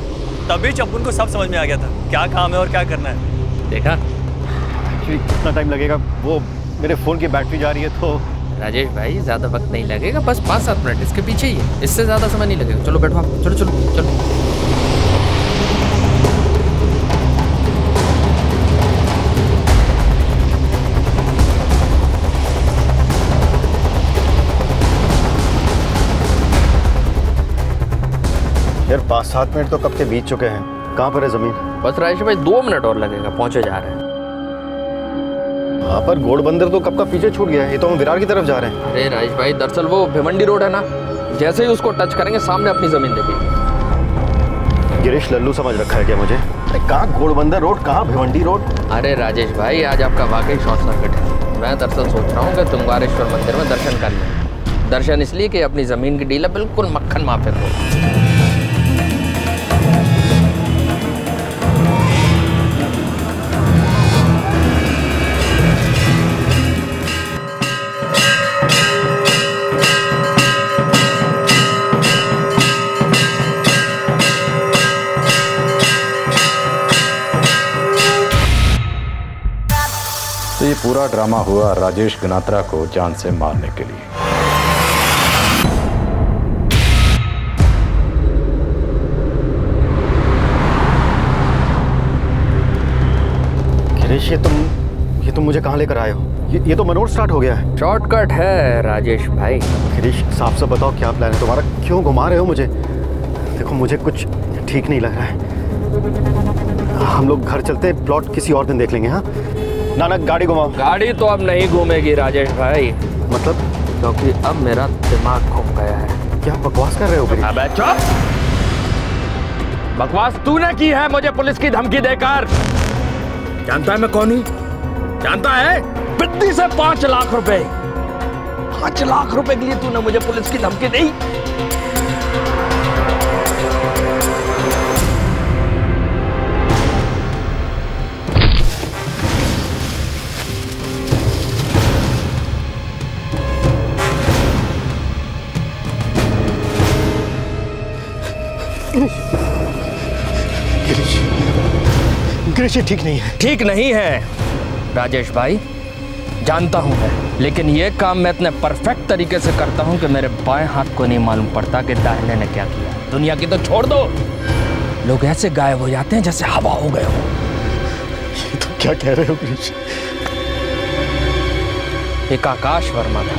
तभी चप्पन को सब समझ में आ गया था क्या काम है और क्या करना है। देखा? कितना टाइम लगेगा? वो मेरे फ़ोन की बैटरी जा रही है तो। राजेश भाई, ज़्यादा वक्त नहीं लगेगा, बस 5-7 मिनट, इसके पीछे ही है, इससे ज़्यादा समय नहीं लगेगा। चलो बैठो आप, चलो चलो चलो। यार 5-7 मिनट तो कब के बीत चुके हैं। कहाँ पर है जमीन? बस राजेश भाई 2 मिनट और लगेगा, पहुंचे जा रहे हैं। हाँ, पर घोड़बंदर तो कब का पीछे छूट गया है। ये तो हम विरार की तरफ जा रहे हैं। अरे राजेश भाई, दरअसल वो भिवंडी रोड है ना, जैसे ही उसको टच करेंगे सामने अपनी जमीन देखिए। गिरीश, लल्लू समझ रखा है क्या मुझे? कहाँ घोड़बंदर रोड, कहाँ भिवंडी रोड? अरे राजेश भाई, आज आपका वाकई शॉर्ट सर्किट है। मैं दरअसल सोच रहा हूँ कि तुंगारेश्वर मंदिर में दर्शन कर लें। दर्शन इसलिए कि अपनी जमीन की डील बिल्कुल मक्खन माफिक हो। तो ये पूरा ड्रामा हुआ राजेश गनात्रा को जान से मारने के लिए। गिरीश, ये तुम मुझे कहाँ लेकर आए हो? ये तो मनोर स्टार्ट हो गया है। शॉर्टकट है राजेश भाई। गिरीश, साफ साफ बताओ क्या प्लान है तुम्हारा? क्यों घुमा रहे हो मुझे? देखो, मुझे कुछ ठीक नहीं लग रहा है। हम लोग घर चलते हैं, प्लॉट किसी और दिन देख लेंगे। हाँ नानक, गाड़ी घुमाओ। गाड़ी तो अब नहीं घूमेगी राजेश भाई। मतलब? क्योंकि अब मेरा दिमाग घूम गया है। क्या बकवास कर रहे हो गिरीश? अबे चुप! बकवास तूने की है मुझे पुलिस की धमकी देकर। जानता है मैं कौन हूं? जानता है? बिद्दी से 5 लाख रुपए, 5 लाख रुपए के लिए तूने मुझे पुलिस की धमकी दी। गिरीश, ये ठीक नहीं है। ठीक नहीं है राजेश भाई, जानता हूं मैं, लेकिन ये काम मैं इतने परफेक्ट तरीके से करता हूं कि मेरे बाएं हाथ को नहीं मालूम पड़ता कि दाहिने ने क्या किया। दुनिया की तो छोड़ दो, लोग ऐसे गायब हो जाते हैं जैसे हवा हो गए हो। ये तो क्या कह रहे हो गिरीश? एक आकाश वर्मा था,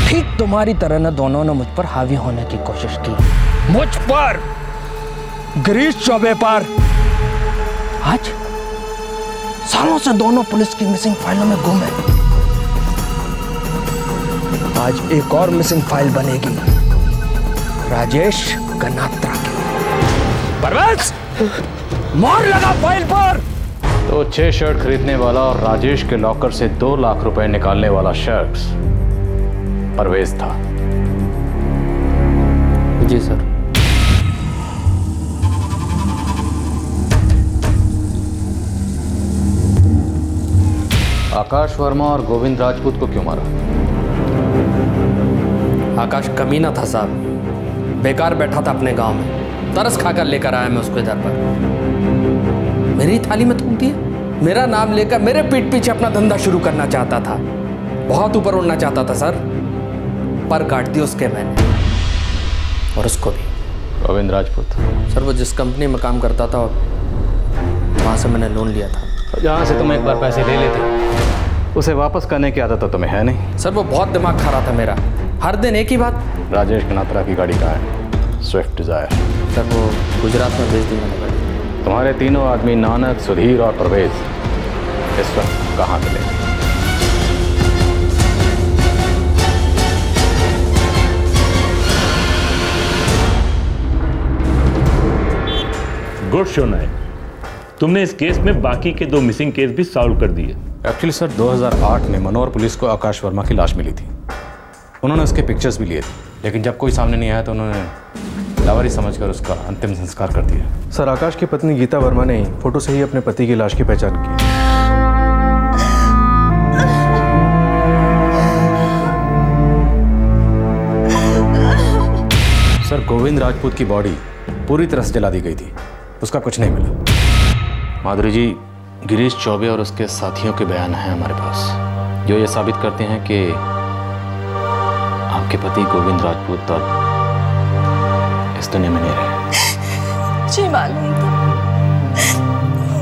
ठीक तुम्हारी तरह न दोनों ने मुझ पर हावी होने की कोशिश की। मुझ पर, गिरीश चौबे पर। आज सालों से दोनों पुलिस की मिसिंग फाइलों में गुम है। आज एक और मिसिंग फाइल बनेगी राजेश गनात्रा की। परवेज, मार लगा फाइल पर। तो 6 शर्ट खरीदने वाला और राजेश के लॉकर से 2 लाख रुपए निकालने वाला शख्स परवेज था। जी सर। आकाश वर्मा और गोविंद राजपूत को क्यों मारा? आकाश कमीना था साहब, बेकार बैठा था अपने गांव में, तरस खाकर लेकर आया मैं उसको इधर पर। मेरी थाली में थूक दिया, मेरा नाम लेकर मेरे पीठ पीछे अपना धंधा शुरू करना चाहता था, बहुत ऊपर उड़ना चाहता था सर, पर काट दी उसके मैंने, और उसको भी। गोविंद राजपूत सर वो जिस कंपनी में काम करता था वहाँ से मैंने लोन लिया था। जहाँ से तुम एक बार पैसे ले लेते उसे वापस करने की आदत तो तुम्हें है नहीं। सर वो बहुत दिमाग खा रहा था मेरा, हर दिन एक ही बात। राजेश गनात्रा की गाड़ी कहाँ है? Swift Dzire. सर वो गुजरात में भेज दी मैंने गाड़ी। तुम्हारे तीनों आदमी नानक, सुधीर और परवेज इस वक्त कहाँ मिले? गुड शो नायक, तुमने इस केस में बाकी के 2 मिसिंग केस भी सॉल्व कर दिए। एक्चुअली सर 2008 में मनोहर पुलिस को आकाश वर्मा की लाश मिली थी, उन्होंने उसके पिक्चर्स भी लिए थे, लेकिन जब कोई सामने नहीं आया तो उन्होंने लावारिस समझकर उसका अंतिम संस्कार कर दिया। सर आकाश की पत्नी गीता वर्मा ने फोटो से ही अपने पति की लाश की पहचान की। सर गोविंद राजपूत की बॉडी पूरी तरह से जला दी गई थी, उसका कुछ नहीं मिला। माधुरी जी, गिरीश चौबे और उसके साथियों के बयान हैं हमारे पास जो ये साबित करते हैं कि आपके पति गोविंद राजपूत अब इस दुनिया में नहीं रहे। मुझे मालूम था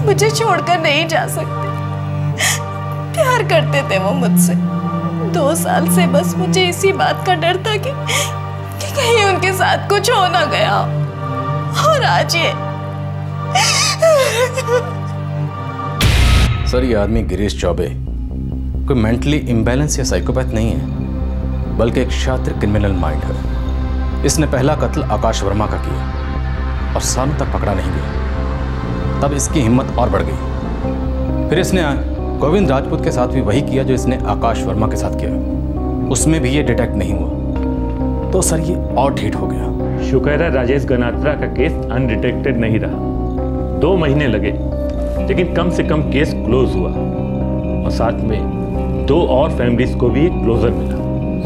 मुझे छोड़कर नहीं जा सकते। प्यार करते थे वो मुझसे। 2 साल से बस मुझे इसी बात का डर था कि कहीं उनके साथ कुछ हो ना गया, और आज ये। सर ये आदमी गिरीश चौबे कोई मेंटली इम्बैलेंस या साइकोपैथ नहीं है, बल्कि एक शातिर क्रिमिनल माइंड है। इसने पहला कत्ल आकाश वर्मा का किया और सालों तक पकड़ा नहीं गया। तब इसकी हिम्मत और बढ़ गई। फिर इसने गोविंद राजपूत के साथ भी वही किया जो इसने आकाश वर्मा के साथ किया, उसमें भी ये डिटेक्ट नहीं हुआ, तो सर ये और ढीठ हो गया। शुक्र है राजेश गनात्रा का केस अनडिटेक्टेड नहीं रहा। 2 महीने लगे, लेकिन कम से कम केस क्लोज हुआ, और साथ में 2 और फैमिलीज को भी क्लोजर मिला।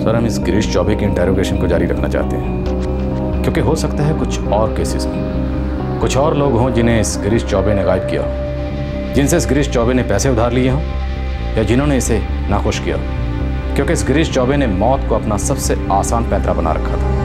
सर हम इस गिरीश चौबे की इंटेरोगेशन को जारी रखना चाहते हैं, क्योंकि हो सकता है कुछ और केसेस में कुछ और लोग हों जिन्हें इस गिरीश चौबे ने गायब किया हो, जिनसे इस गिरीश चौबे ने पैसे उधार लिए हों, या जिन्होंने इसे नाखुश किया, क्योंकि इस गिरीश चौबे ने मौत को अपना सबसे आसान पैंतरा बना रखा था।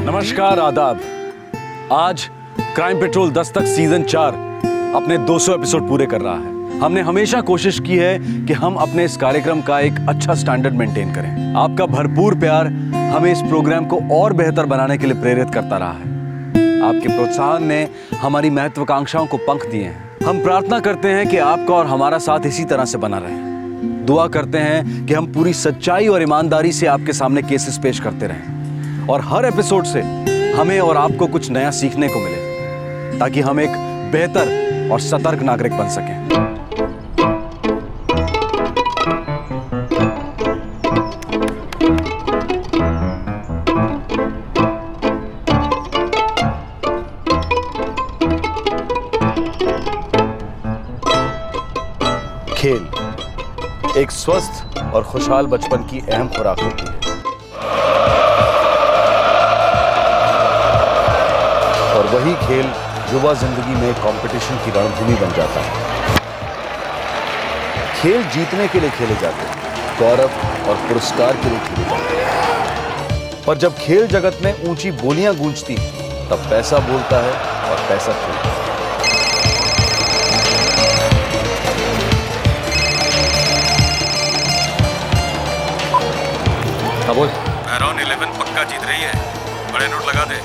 नमस्कार, आदाब। आज क्राइम पेट्रोल दस्तक सीजन 4 अपने 200 एपिसोड पूरे कर रहा है। हमने हमेशा कोशिश की है कि हम अपने इस कार्यक्रम का एक अच्छा स्टैंडर्ड मेंटेन करें। आपका भरपूर प्यार हमें इस प्रोग्राम को और बेहतर बनाने के लिए प्रेरित करता रहा है। आपके प्रोत्साहन ने हमारी महत्वाकांक्षाओं को पंख दिए हैं। हम प्रार्थना करते हैं कि आपका और हमारा साथ इसी तरह से बना रहे। दुआ करते हैं कि हम पूरी सच्चाई और ईमानदारी से आपके सामने केसेस पेश करते रहें, और हर एपिसोड से हमें और आपको कुछ नया सीखने को मिले, ताकि हम एक बेहतर और सतर्क नागरिक बन सकें। खेल एक स्वस्थ और खुशहाल बचपन की अहम खुराक होती है, और वही खेल युवा जिंदगी में कंपटीशन की रणभूमि बन जाता है। खेल जीतने के लिए खेले जाते हैं, गौरव और पुरस्कार के लिए खेले जाते हैं। पर जब खेल जगत में ऊंची बोलियां गूंजती तब पैसा बोलता है और पैसा खेलता है। हाँ बोल। अराउंड 11 पक्का जीत रही है, बड़े नोट लगा दे।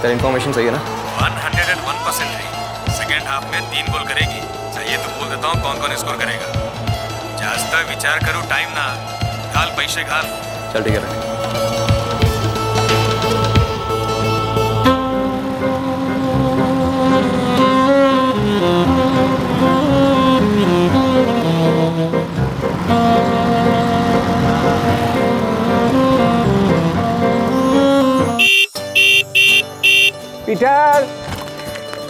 तेरी इन्फॉर्मेशन सही है ना? 101% रही। सेकेंड हाफ में 3 गोल करेगी। चाहिए तो बोल देता हूँ कौन कौन स्कोर करेगा। जास्त विचार करूँ टाइम ना, घाल पैसे घाल। चल ठीक है। Peter.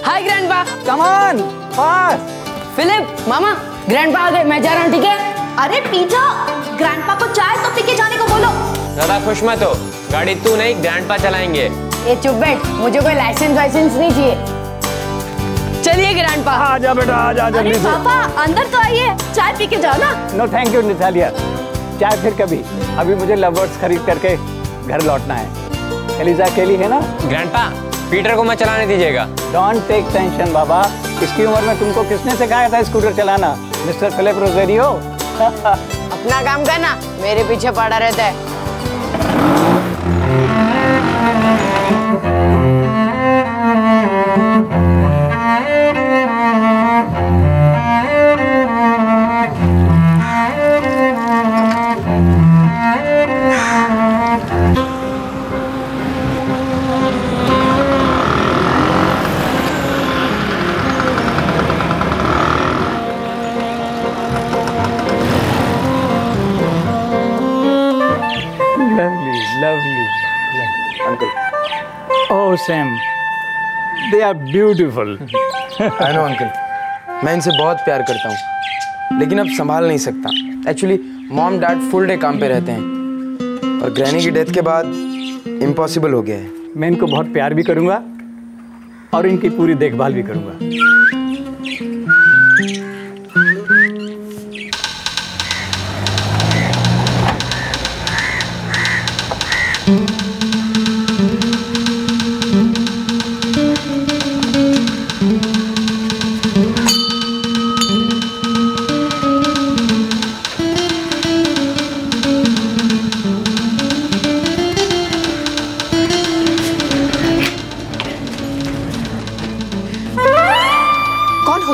Hi grandpa. Come on fast. Philip mama grandpa आ गए, मैं जा रहा हूँ ठीक है? अरे पीटर, ग्रैंडपा को चाय तो पी के जाने को बोलो। ज्यादा खुश मत हो, गाड़ी तू नहीं ग्रैंडपा चलाएंगे। ये चुप बैठ, मुझे कोई लाइसेंस नहीं चाहिए। चलिए ग्रैंडपा। आजा बेटा आजा जल्दी अरे से। पापा अंदर तो आइए, चाय पी के जाओ ना। नो थैंक यू निथालिया, चाय फिर कभी। अभी मुझे लवर्स खरीद करके घर लौटना है। एलिजा अकेली है ना? ग्रैंडपा पीटर को मत चलाने दीजिएगा। डोंट टेक टेंशन बाबा, इसकी उम्र में तुमको किसने सिखाया था स्कूटर चलाना? Mister Philip Rogerio. अपना काम करना, मेरे पीछे पड़ा रहता है। Oh Sam, they are beautiful. I know uncle, मैं इनसे बहुत प्यार करता हूँ, लेकिन अब संभाल नहीं सकता। Actually mom dad full day काम पे रहते हैं और ग्रैनी की डेथ के बाद इम्पॉसिबल हो गया है। मैं इनको बहुत प्यार भी करूँगा और इनकी पूरी देखभाल भी करूँगा।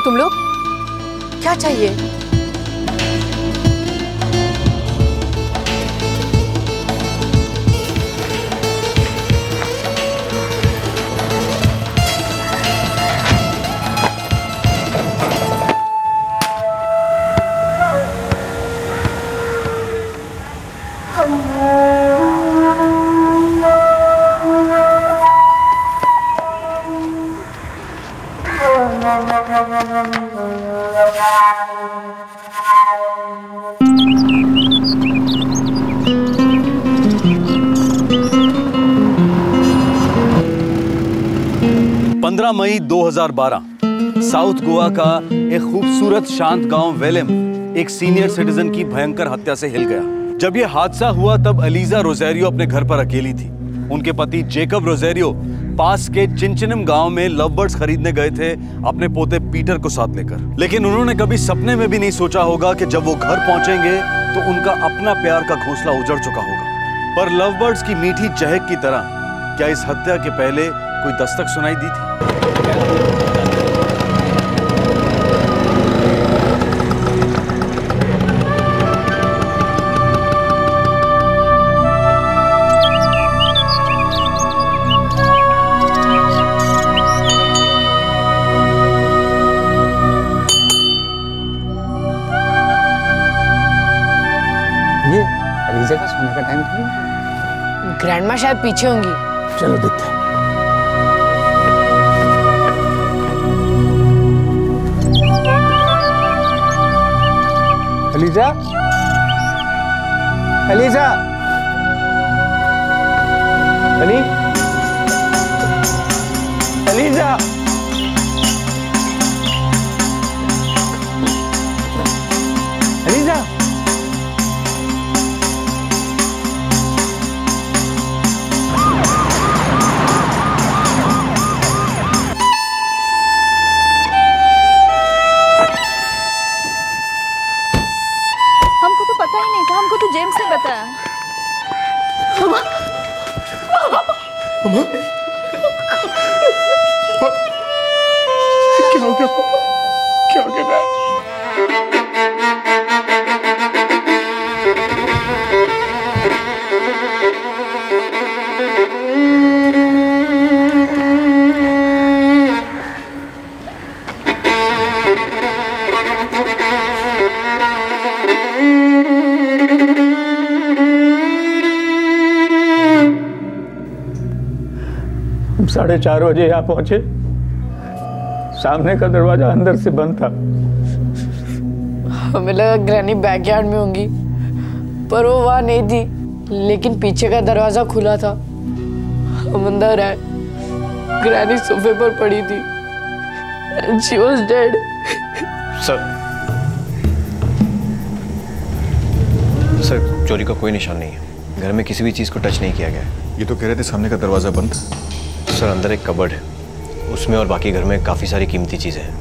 तुम लोग क्या चाहिए? मई 2012 साउथ गोवा का एक खूबसूरत शांत गांव वेलेम एक सीनियर सिटीजन की भयंकर हत्या से हिल गया। जब यह हादसा हुआ तब एलिजा रोजेरियो अपने घर पर अकेली थी। उनके पति जेकब रोजेरियो पास के चिनचिनम गांव में लव बर्ड्स खरीदने गए थे अपने पोते पीटर को साथ लेकर। लेकिन उन्होंने कभी सपने में भी नहीं सोचा होगा कि जब वो घर पहुंचेंगे तो उनका अपना प्यार का घोंसला उजड़ चुका होगा। पर लव बर्ड्स की मीठी चहक की तरह क्या इस हत्या के पहले कोई दस्तक सुनाई दी थी? ये एलिजा का सोने का टाइम था। ग्रैंडमा शायद पीछे होंगी। चलो देखते हैं। Eliza, Eliza, Ellie, Eliza, Eliza. हमको तो पता ही नहीं था, हमको तो जेम्स ने बताया। 4:30 बजे यहाँ पहुंचे। सामने का दरवाजा अंदर से बंद था। हमें लगा ग्रैनी बैकयार्ड में होंगी, पर वो वहाँ नहीं थी। लेकिन पीछे का दरवाजा खुला था। हम अंदर आए, ग्रैनी सोफे पर पड़ी थी। And she was dead. Sir, चोरी का कोई निशान नहीं है। घर में किसी भी चीज़ को टच नहीं किया गया है। ये तो कह रहे थे सामने का दरवाज़ा बंद। सर, अंदर एक कबर्ड है, उसमें और बाकी घर में काफ़ी सारी कीमती चीज़ें हैं।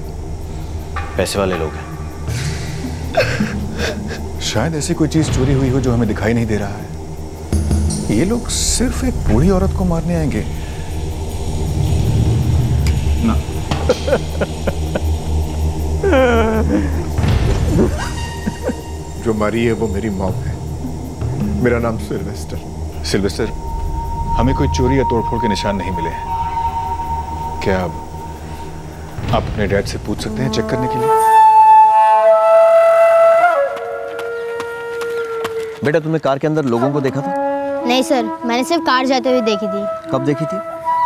पैसे वाले लोग हैं। शायद ऐसी कोई चीज़ चोरी हुई हो जो हमें दिखाई नहीं दे रहा है। ये लोग सिर्फ एक बूढ़ी औरत को मारने आएंगे ना। जो मरी है वो मेरी मॉम है। मेरा नाम सिल्वेस्टर। सिल्वेस्टर, हमें कोई चोरी या तोड़फोड़ के निशान नहीं मिले हैं। क्या आप अपने डैड से पूछ सकते हैं चेक करने के लिए? बेटा, तुमने कार के अंदर लोगों को देखा था? नहीं सर, मैंने सिर्फ कार जाते हुए देखी थी। कब देखी थी?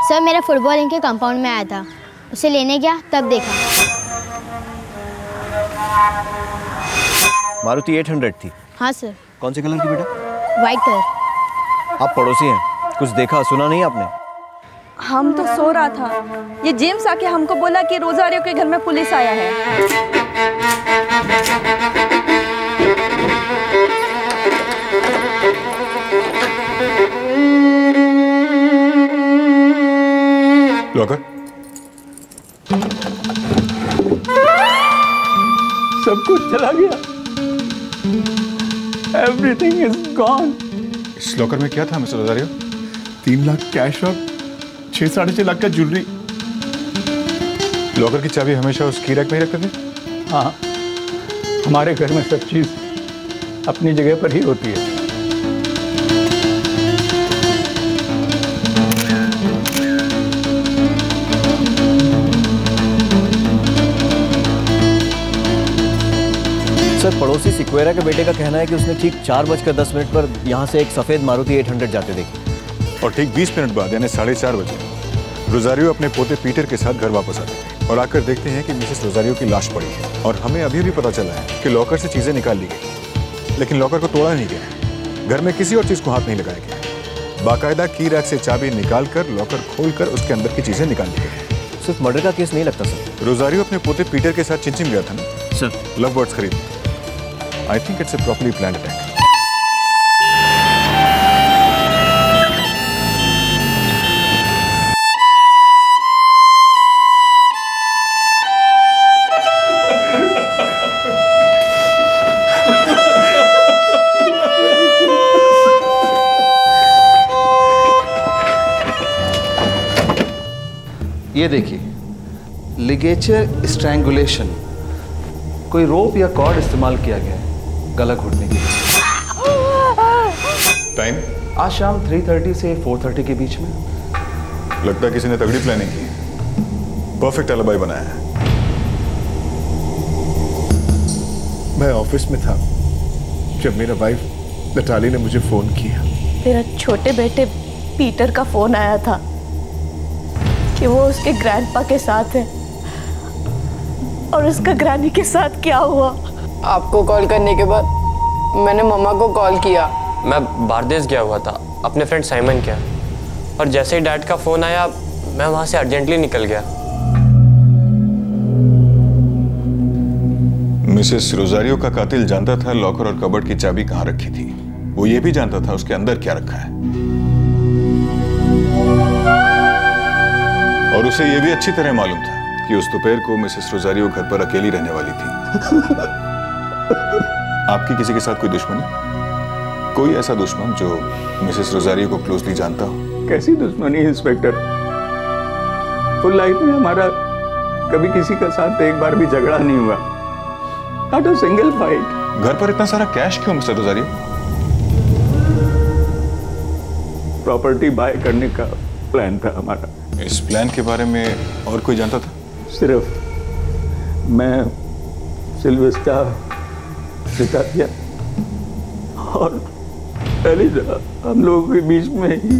सर, मेरा फुटबॉल इनके कंपाउंड में आया था, उसे लेने गया तब देखा। मारुति 800 थी? हाँ सर। कौन से कलर की बेटा? White colour. आप पड़ोसी हैं, कुछ देखा सुना नहीं आपने? हम तो सो रहा था, ये जेम्स आके हमको बोला कि रोजारियो के घर में पुलिस आया है। लॉकर? सब कुछ चला गया। Everything is gone. इस लॉकर में क्या था मिस्टर रोजारियो? 3 लाख कैश और 6-6.5 लाख का ज्वेलरी। लॉकर की चाबी हमेशा उस की रैक में ही रखते थे? हाँ, हमारे घर में सब चीज अपनी जगह पर ही होती है। सर, पड़ोसी सिक्वेरा के बेटे का कहना है कि उसने ठीक 4:10 पर यहाँ से एक सफ़ेद मारुति 800 जाते देखी। और ठीक 20 मिनट बाद यानी 4:30 बजे रोजारियो अपने पोते पीटर के साथ घर वापस आते हैं और आकर देखते हैं कि मिसेस रोजारियो की लाश पड़ी है। और हमें अभी भी पता चला है कि लॉकर से चीज़ें निकाल ली गई, लेकिन लॉकर को तोड़ा नहीं गया। घर में किसी और चीज़ को हाथ नहीं लगाया गया। बाकायदा की रैक से चाबी निकाल कर लॉकर खोलकर उसके अंदर की चीज़ें निकाल ली गई। सिर्फ मर्डर का केस नहीं लगता सर। रोजारियो अपने पोते पीटर के साथ चिंचिम गया था ना सर, लव बर्ड्स खरीद। I think it's a properly planned attack. ये देखिए, लिगेचर स्ट्रैंगुलेशन। कोई रोप या कॉर्ड इस्तेमाल किया गया है गला घुटने के लिए। टाइम? आज शाम 3:30 से 4:30 के बीच में। लगता है किसी ने तगड़ी प्लानिंग की, परफेक्ट एलिबाई बनाया है। मैं ऑफिस में था जब मेरा वाइफ नटाली ने मुझे फोन किया। मेरा छोटे बेटे पीटर का फोन आया था कि वो उसके ग्रैंडपा के साथ है और उसका ग्रैनी के साथ क्या हुआ। आपको कॉल करने के बाद मैंने मम्मा को कॉल किया। मैं बारदेस गया हुआ था अपने फ्रेंड साइमन के, और जैसे ही डैड का फ़ोन आया मैं वहाँ से अर्जेंटली निकल गया। मिसेस रोजारियो का कातिल जानता था लॉकर और कबर्ड की चाबी कहाँ रखी थी। वो ये भी जानता था उसके अंदर क्या रखा है, और उसे ये भी अच्छी तरह मालूम था कि उस दोपहर को मिसेस रोजारियो घर पर अकेली रहने वाली थी। आपकी किसी के साथ कोई दुश्मनी? कोई ऐसा दुश्मन जो मिसेस रोजारियो को क्लोजली जानता हो? कैसी दुश्मनी इंस्पेक्टर? फुल लाइफ में हमारा कभी किसी का साथ एक बार भी झगड़ा नहीं हुआ। Not a single fight. घर पर इतना सारा कैश क्यों मिस्टर रोजारियो? प्रॉपर्टी बाय करने का प्लान था हमारा। इस प्लान के बारे में और कोई जानता था? सिर्फ मैं, सिल्वेस्टर, सितारिया और एलिजा, हम लोगों के बीच में ही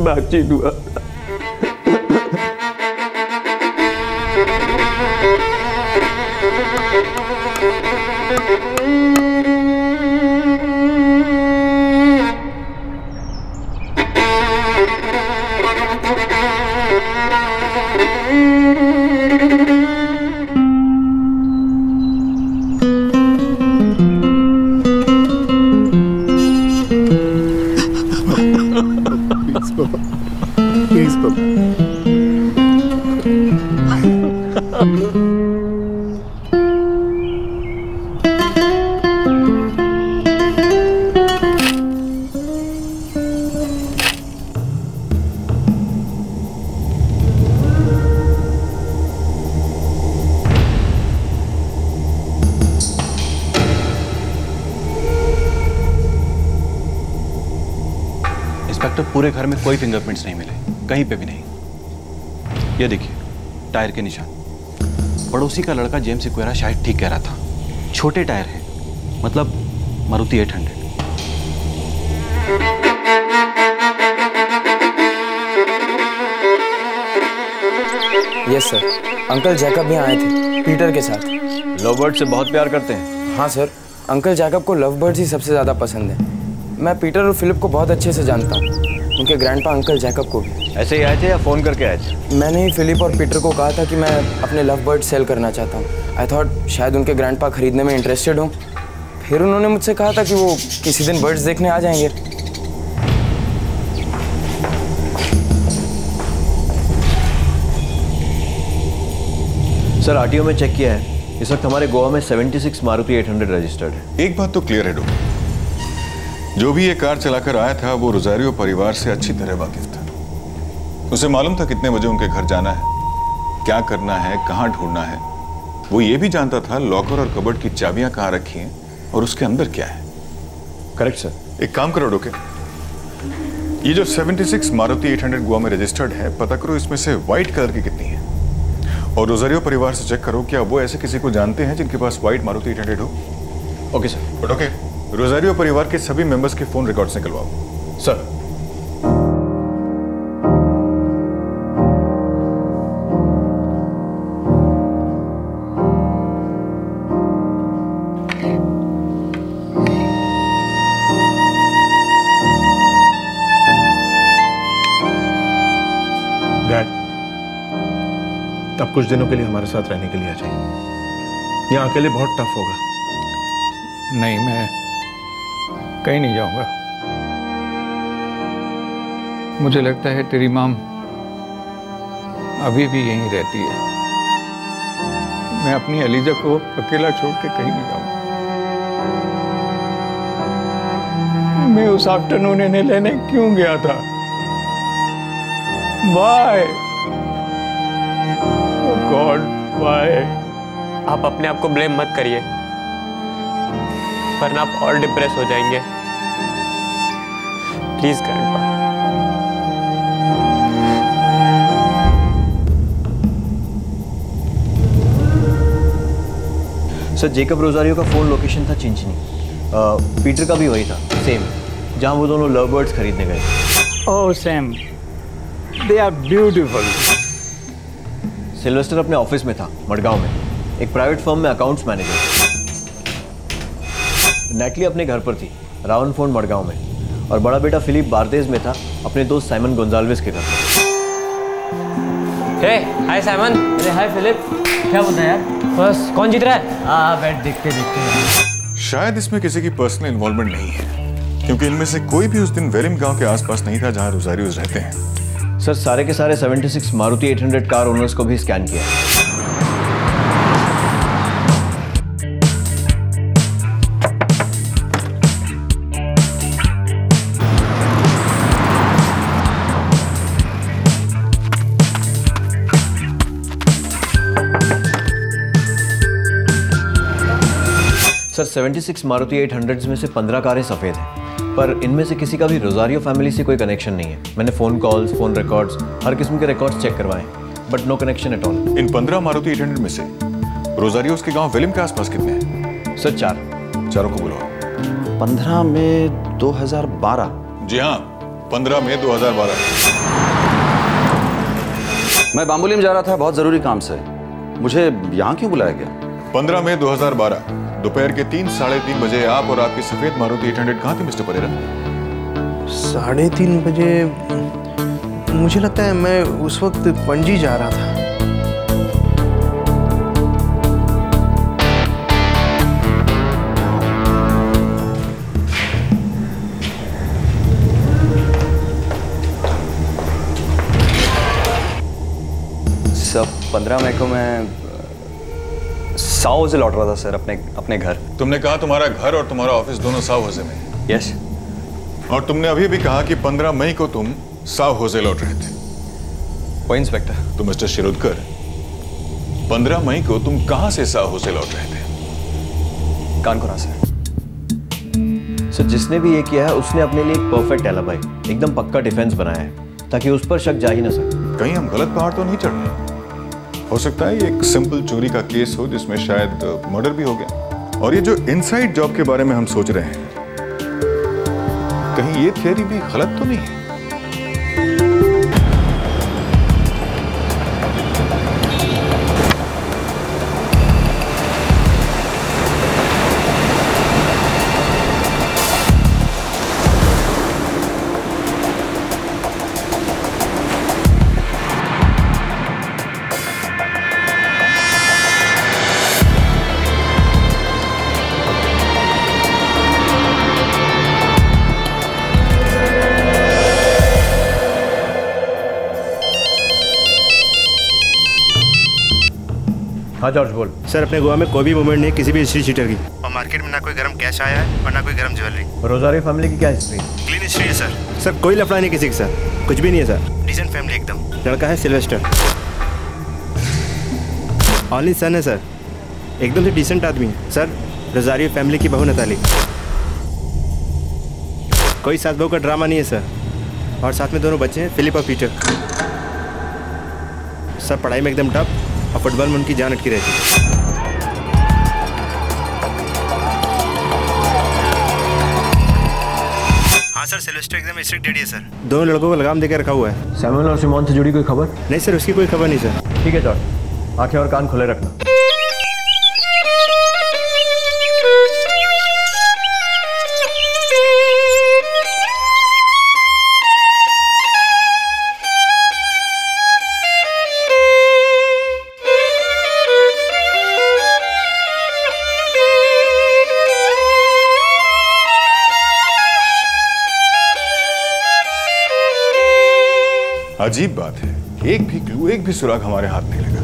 बातचीत हुआ था। तक तो पूरे घर में कोई फिंगरप्रिंट्स नहीं मिले, कहीं पे भी नहीं। ये देखिए टायर के निशान। पड़ोसी का लड़का जेम्स इक्वेरा शायद ठीक कह रहा था, छोटे टायर हैं, मतलब Maruti 800। Yes sir, uncle Jacob भी आए थे पीटर के साथ। लव बर्ड से बहुत प्यार करते हैं? हाँ सर, अंकल जैकब को लव बर्ड्स ही सबसे ज़्यादा पसंद है। मैं पीटर और फिलिप को बहुत अच्छे से जानता हूँ, उनके ग्रैंडपा अंकल जैकब को भी। ऐसे ही आए थे या फ़ोन करके आए थे? मैंने ही फिलिप और पीटर को कहा था कि मैं अपने लव बर्ड सेल करना चाहता हूँ। आई थॉट शायद उनके ग्रैंडपा खरीदने में इंटरेस्टेड हों। फिर उन्होंने मुझसे कहा था कि वो किसी दिन बर्ड्स देखने आ जाएंगे। सर आरटीओ में चेक किया है, इस वक्त हमारे गोवा में 76 मारुति 800 रजिस्टर्ड है। एक बात तो क्लियर है डॉक्टर, जो भी ये कार चलाकर आया था वो रोजारियो परिवार से अच्छी तरह वाकिफ था। उसे मालूम था कितने बजे उनके घर जाना है, क्या करना है, कहाँ ढूंढना है। वो ये भी जानता था लॉकर और कबर्ड की चाबियां कहाँ रखी हैं और उसके अंदर क्या है। Correct sir. एक काम करो डोके, ये जो 76 मारुति 800 गोवा में रजिस्टर्ड है, पता करो इसमें से व्हाइट कलर की कितनी है, और रोजारियो परिवार से चेक करो क्या वो ऐसे किसी को जानते हैं जिनके पास व्हाइट मारुति 800 हो। Okay sir. But okay, Rosario परिवार के सभी मेंबर्स के फोन रिकॉर्ड्स निकलवाओ। सर। अब कुछ दिनों के लिए हमारे साथ रहने के लिए आ जाइए, यहाँ अकेले बहुत टफ होगा। नहीं, मैं कहीं नहीं जाऊंगा। मुझे लगता है तेरी माम अभी भी यहीं रहती है। मैं अपनी एलिजा को अकेला छोड़ के कहीं नहीं जाऊंगा। मैं उस आफ्टरनून इन्हें लेने क्यों गया था? By God, bye. आप अपने आप को ब्लेम मत करिए, वरना आप और डिप्रेस हो जाएंगे। Please grandpa. Sir Jacob Rosario का फोन लोकेशन था चिंचिनी, पीटर का भी वही था, सेम जहां वो दोनों लव बर्ड्स खरीदने गए। Oh Sam, they are beautiful. Sylvester अपने ऑफिस में था मडगांव में, एक प्राइवेट फर्म में अकाउंट्स मैनेजर। नेटली अपने घर पर थी रावन फोन मडगांव में, और बड़ा बेटा फिलिप बारदेज में था अपने दोस्त साइमन गोंजाल्वेस के घर पर। हे हाय साइमन। अरे हाय फिलिप, क्या बोलता है यार? बस कौन जीत रहा है? बैठ देखते देखते। शायद इसमें किसी की पर्सनल इन्वॉल्वमेंट नहीं है, क्योंकि इनमें से कोई भी उस दिन वेलिम गांव के आसपास नहीं था जहां रोजारियोस रहते हैं। सर सारे के सारे 76 मारुति 800 कार ओनर्स को भी स्कैन किया। सर 76 मारुति 800 में से 15 कारें सफेद हैं, पर इनमें से किसी का भी रोजारियो फैमिली से कोई कनेक्शन नहीं है। मैंने फोन कॉल्स, फोन रिकॉर्ड्स, हर किस्म के रिकॉर्ड्स चेक करवाए, but no connection at all. इन 15 मारुति 800 में से रोजारियोस के गांव वेलिम के आसपास कितने हैं? सर 4। चारों को बुलाओ। 15 मई 2012। जी हाँ, 15 मई 2012। मैं बाम्बोली में जा रहा था बहुत जरूरी काम से, मुझे यहाँ क्यों बुलाया गया? 15 मई 2012 दोपहर के 3, साढ़े 3 बजे आप और आपकी सफेद मारुति 800 कहाँ थे मिस्टर परेरा? 3:30 बजे? मुझे लगता है मैं उस वक्त पणजी जा रहा था। सब 15 मई को मैं साओ से लौट रहा था सर अपने घर। तुमने कहा तुम्हारा घर और तुम्हारा ऑफिस दोनों साओ होजे में? यस। और तुमने अभी भी कहा कि 15 मई को तुम साओ होजे लौट रहे थे। वो इंस्पेक्टर। तो मिस्टर शिरोडकर, 15 मई को तुम कहां से साओ होजे लौट रहे थे? कानकोरा से। सर जिसने भी ये किया है उसने अपने लिए एक परफेक्ट एलिबाई, एकदम पक्का डिफेंस बनाया है ताकि उस पर शक जा ही ना सके। कहीं हम गलत पहाड़ तो नहीं चढ़ रहे? हो सकता है ये एक सिंपल चोरी का केस हो जिसमें शायद मर्डर भी हो गया। और ये जो इनसाइड जॉब के बारे में हम सोच रहे हैं, कहीं ये थियरी भी गलत तो नहीं है? हाँ जॉर्ज बोल। सर अपने गोवा में कोई भी मूवमेंट नहीं किसी भी हिस्ट्री शीटर की, और मार्केट में ना कोई गर्म कैश आया है और ना कोई गर्म ज्वेलरी। रोजारियो फैमिली की क्या हिस्ट्री? क्लीन हिस्ट्री है सर। सर कोई लफड़ा नहीं किसी के साथ, कुछ भी नहीं है सर। डिसेंट फैमिली एकदम। लड़का है सिल्वेस्टर, ऑनली सन है सर, एकदम से डिसेंट आदमी है सर। रोजारियो फैमिली की बहू नताली। कोई सास बहू का ड्रामा नहीं है सर, और साथ में दोनों बच्चे हैं फिलिप और पीटर। सर पढ़ाई में एकदम टफ और फुटबॉल में उनकी जान अटकी रहती है। हाँ सर सिल्वेस्टर एकदम स्ट्रिक्ट डैडी है सर। दोनों लड़कों को लगाम देकर रखा हुआ है। सैमुअल और सिमोन से जुड़ी कोई खबर? नहीं सर उसकी कोई खबर नहीं सर। ठीक है जॉर्ज, आंखें और कान खुले रखना। अजीब बात है, एक भी क्लू, एक भी सुराग हमारे हाथ नहीं लगा।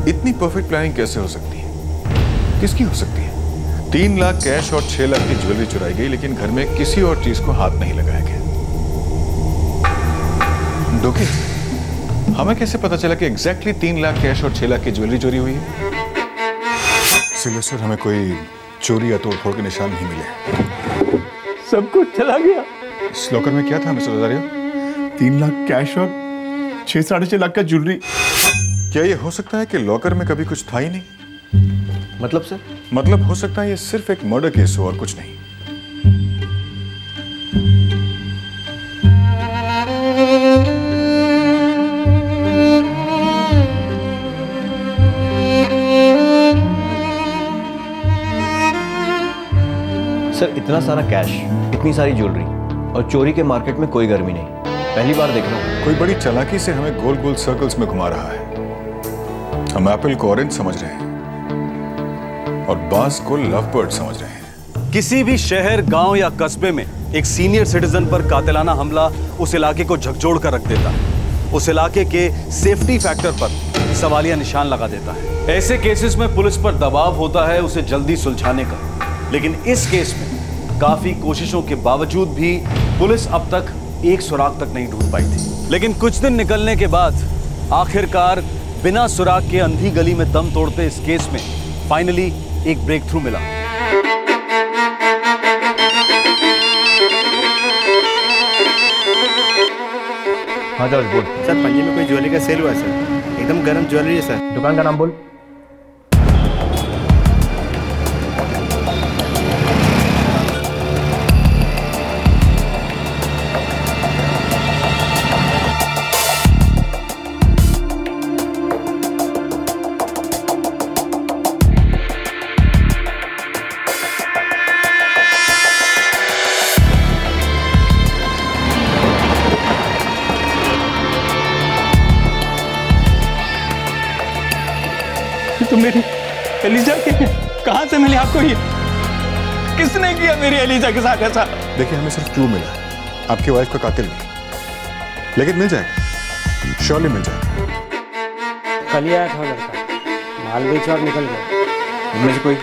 इतनी परफेक्ट प्लानिंग कैसे हो सकती है? किसकी हो सकती है? 3 लाख कैश और 6 लाख की ज्वेलरी चुराई गई, लेकिन घर में किसी और चीज को हाथ नहीं लगाया गया। डोके, हमें कैसे पता चला कि एग्जैक्टली 3 लाख कैश और 6 लाख की ज्वेलरी चोरी हुई है? सिल्वेस्टर, हमें कोई चोरी या तोड़फोड़ के निशान नहीं मिले। सब कुछ चला गया। इस लॉकर में क्या था मिस्टर रोजारियो? 3 लाख कैश और 6-6.5 लाख का ज्वेलरी। क्या ये हो सकता है कि लॉकर में कभी कुछ था ही नहीं? मतलब सर? मतलब हो सकता है ये सिर्फ एक मर्डर केस हो और कुछ नहीं। सर इतना सारा कैश, इतनी सारी ज्वेलरी और चोरी के मार्केट में कोई गर्मी नहीं। पहली बार देख रहा हूं। कोई बड़ी चालाकी से हमें गोल गोल सर्कल्स में घुमा रहा है। हम एप्पल को ऑरेंज समझ रहे हैं और बांस को लव बर्ड समझ रहे हैं। किसी भी शहर, गांव या कस्बे में एक सीनियर सिटीजन पर कातिलाना हमला उस इलाके को झकझोर कर रख देता है, उस इलाके के सेफ्टी फैक्टर पर सवालिया निशान लगा देता है। ऐसे केसेस में पुलिस पर दबाव होता है उसे जल्दी सुलझाने का, लेकिन इस केस में काफी कोशिशों के बावजूद भी पुलिस अब तक एक सुराग तक नहीं ढूंढ पाई थी। लेकिन कुछ दिन निकलने के बाद आखिरकार बिना सुराग के अंधी गली में दम तोड़ते इस केस में फाइनली एक ब्रेक थ्रू मिला। हाँ जॉर्ज बोल। सर पंजे में कोई ज्वेलरी का सेल हुआ सर, एकदम गर्म ज्वेलरी है सर। दुकान का नाम बोल। तो मेरी एलिजा के कहां से मिली आपको ये? किसने किया मेरी एलिजा के साथ ऐसा? देखिए हमें सिर्फ क्लू मिला, आपकी वाइफ का कातिल नहीं, लेकिन मिल जाएगा, श्योरली मिल जाएगा। कल ही आया था लड़का, माल बेच और निकल गया। इनमें से कोई?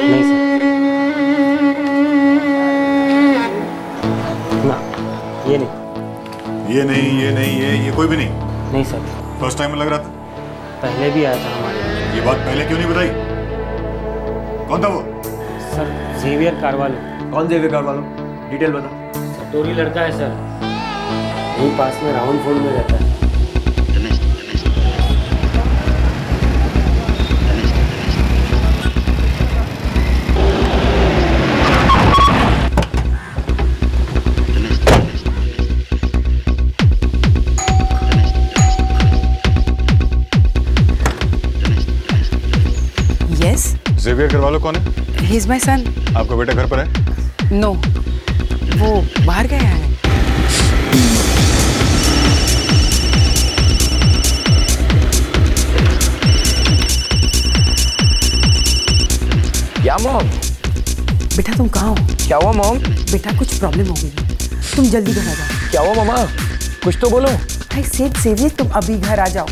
नहीं सर, ना ये नहीं, ये नहीं, ये नहीं, ये कोई भी नहीं। नहीं सर। फर्स्ट टाइम में लग रहा था? पहले भी आया था हमारे यहाँ। ये बात पहले क्यों नहीं बताई? कौन था वो? Sir Xavier Carvalho. कौन जेवियर कारवालो? डिटेल बता। सटोरी लड़का है सर, यहीं पास में राउंड फोल्ड में रहता है। जेवियर करवालो कौन है? He is my son. आपका बेटा घर पर है? नो, वो बाहर गया है। क्या मॉम? बेटा तुम कहाँ हो? क्या हुआ मॉम? बेटा कुछ प्रॉब्लम हो गई, तुम जल्दी घर आ जाओ। क्या हुआ मामा? कुछ तो बोलो। आई सेड सेवियर, तुम अभी घर आ जाओ।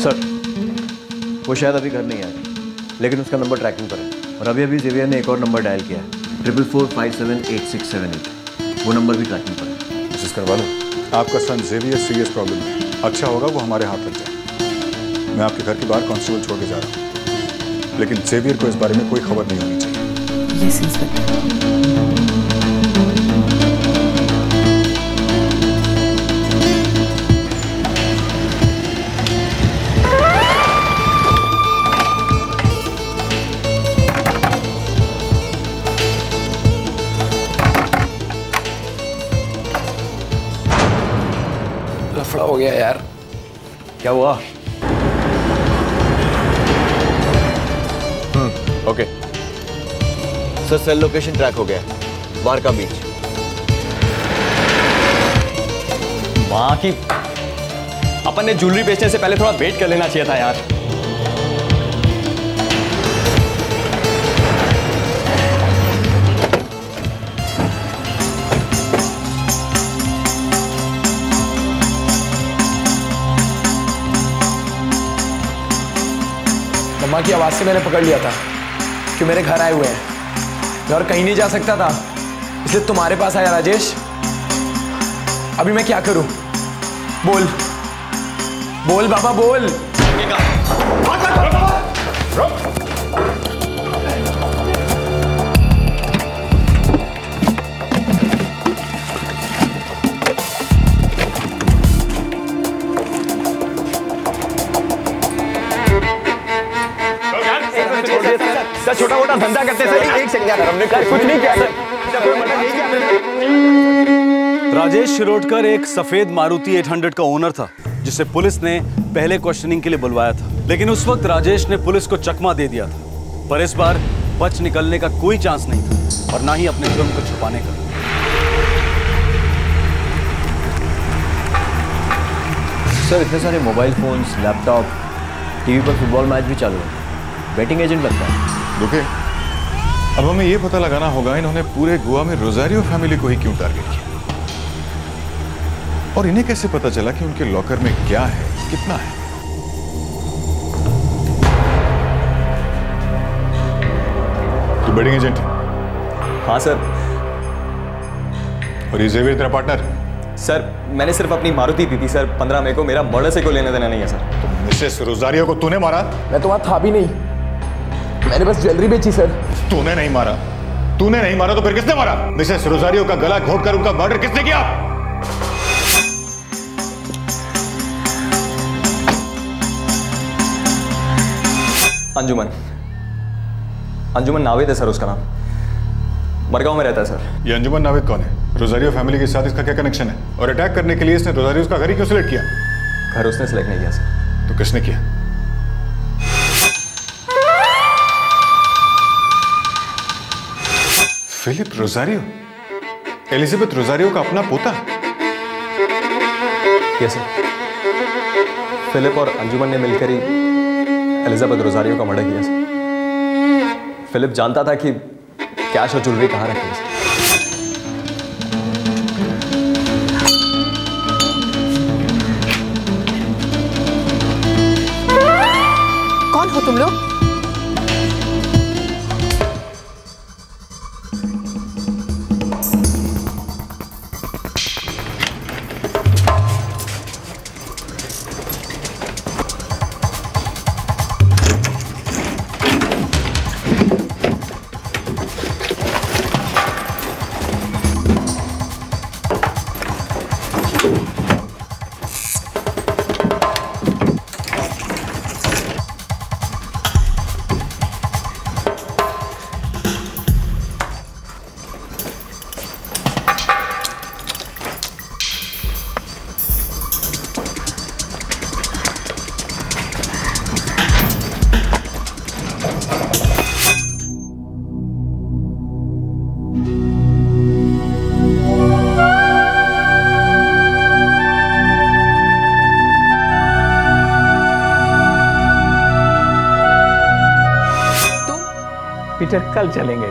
सर, वो शायद अभी घर नहीं आया, लेकिन उसका नंबर ट्रैकिंग पर है और अभी जेवियर ने एक और नंबर डायल किया है 4445786678। वो नंबर भी ट्रैकिंग पर है। मिसेस करवालो, आपका सन जेवियर सीरियस प्रॉब्लम है। अच्छा होगा वो हमारे हाथ लग जाए। मैं आपके घर के बाहर कांस्टेबल छोड़ के जा रहा हूँ, लेकिन जेवियर को इस बारे में कोई खबर नहीं होनी चाहिए। Yes inspector. लफड़ा हो गया यार। क्या हुआ? Okay sir, cell location track हो गया, वारका बीच। वहां की अपन ने ज्वेलरी बेचने से पहले थोड़ा वेट कर लेना चाहिए था यार। मम्मा की आवाज से मैंने पकड़ लिया था कि मेरे घर आए हुए हैं। मैं और कहीं नहीं जा सकता था, इसलिए तुम्हारे पास आया राजेश। अभी मैं क्या करूं? बोल बोल बाबा बोल। सर छोटा मोटा धंधा करते सर, एक सेकंड हमने कुछ नहीं किया सर। राजेश शिरोडकर एक सफेद मारुति 800 का ओनर था, जिसे पुलिस ने पहले क्वेश्चनिंग के लिए बुलवाया था। लेकिन उस वक्त राजेश ने पुलिस को चकमा दे दिया था, पर इस बार बच निकलने का कोई चांस नहीं था और ना ही अपने जुर्म को छुपाने का। सर इतने सारे मोबाइल फोन्स, लैपटॉप, टीवी पर फुटबॉल मैच भी चालू है। बेटिंग एजेंट लगता है। रुके, अब हमें यह पता लगाना होगा इन्होंने पूरे गोवा में रोजारियो फैमिली को ही क्यों टारगेट किया, और इन्हें कैसे पता चला कि उनके लॉकर में क्या है, कितना है। तू बेटिंग एजेंट है? हाँ सर। और ये जेवियर तेरा पार्टनर? सर मैंने सिर्फ अपनी मारुति पी थी सर 15 मई को। मेरा मर्डर से कोई लेने देना नहीं है सर। तो मिसेस रोजारियो को तूने मारा? मैं तो वहां था भी नहीं, मैंने बस ज्वेलरी बेची सर। तूने नहीं मारा? तूने नहीं मारा तो फिर किसने मारा? मिसेस रोजारियो का गला घोंटकर उनका मर्डर किसने किया? अंजुमन। अंजुमन नावेद है सर उसका नाम, मरगांव में रहता है सर। ये अंजुमन नावेद कौन है? रोजारियो फैमिली के साथ इसका क्या कनेक्शन है? और अटैक करने के लिए इसने रोजारियो का घर ही क्यों सिलेक्ट किया? घर उसने सिलेक्ट नहीं किया सर। तो किसने किया? फिलिप रोजारियो, एलिजाबेथ रोजारियो का अपना पोता? Yes sir. फिलिप और अंजुमन ने मिलकर ही एलिजाबेथ रोजारियो का मर्डर किया सर। फिलिप जानता था कि कैश और ज्वेलरी कहाँ रखी है। कौन हो तुम लोग? पीटर कल चलेंगे,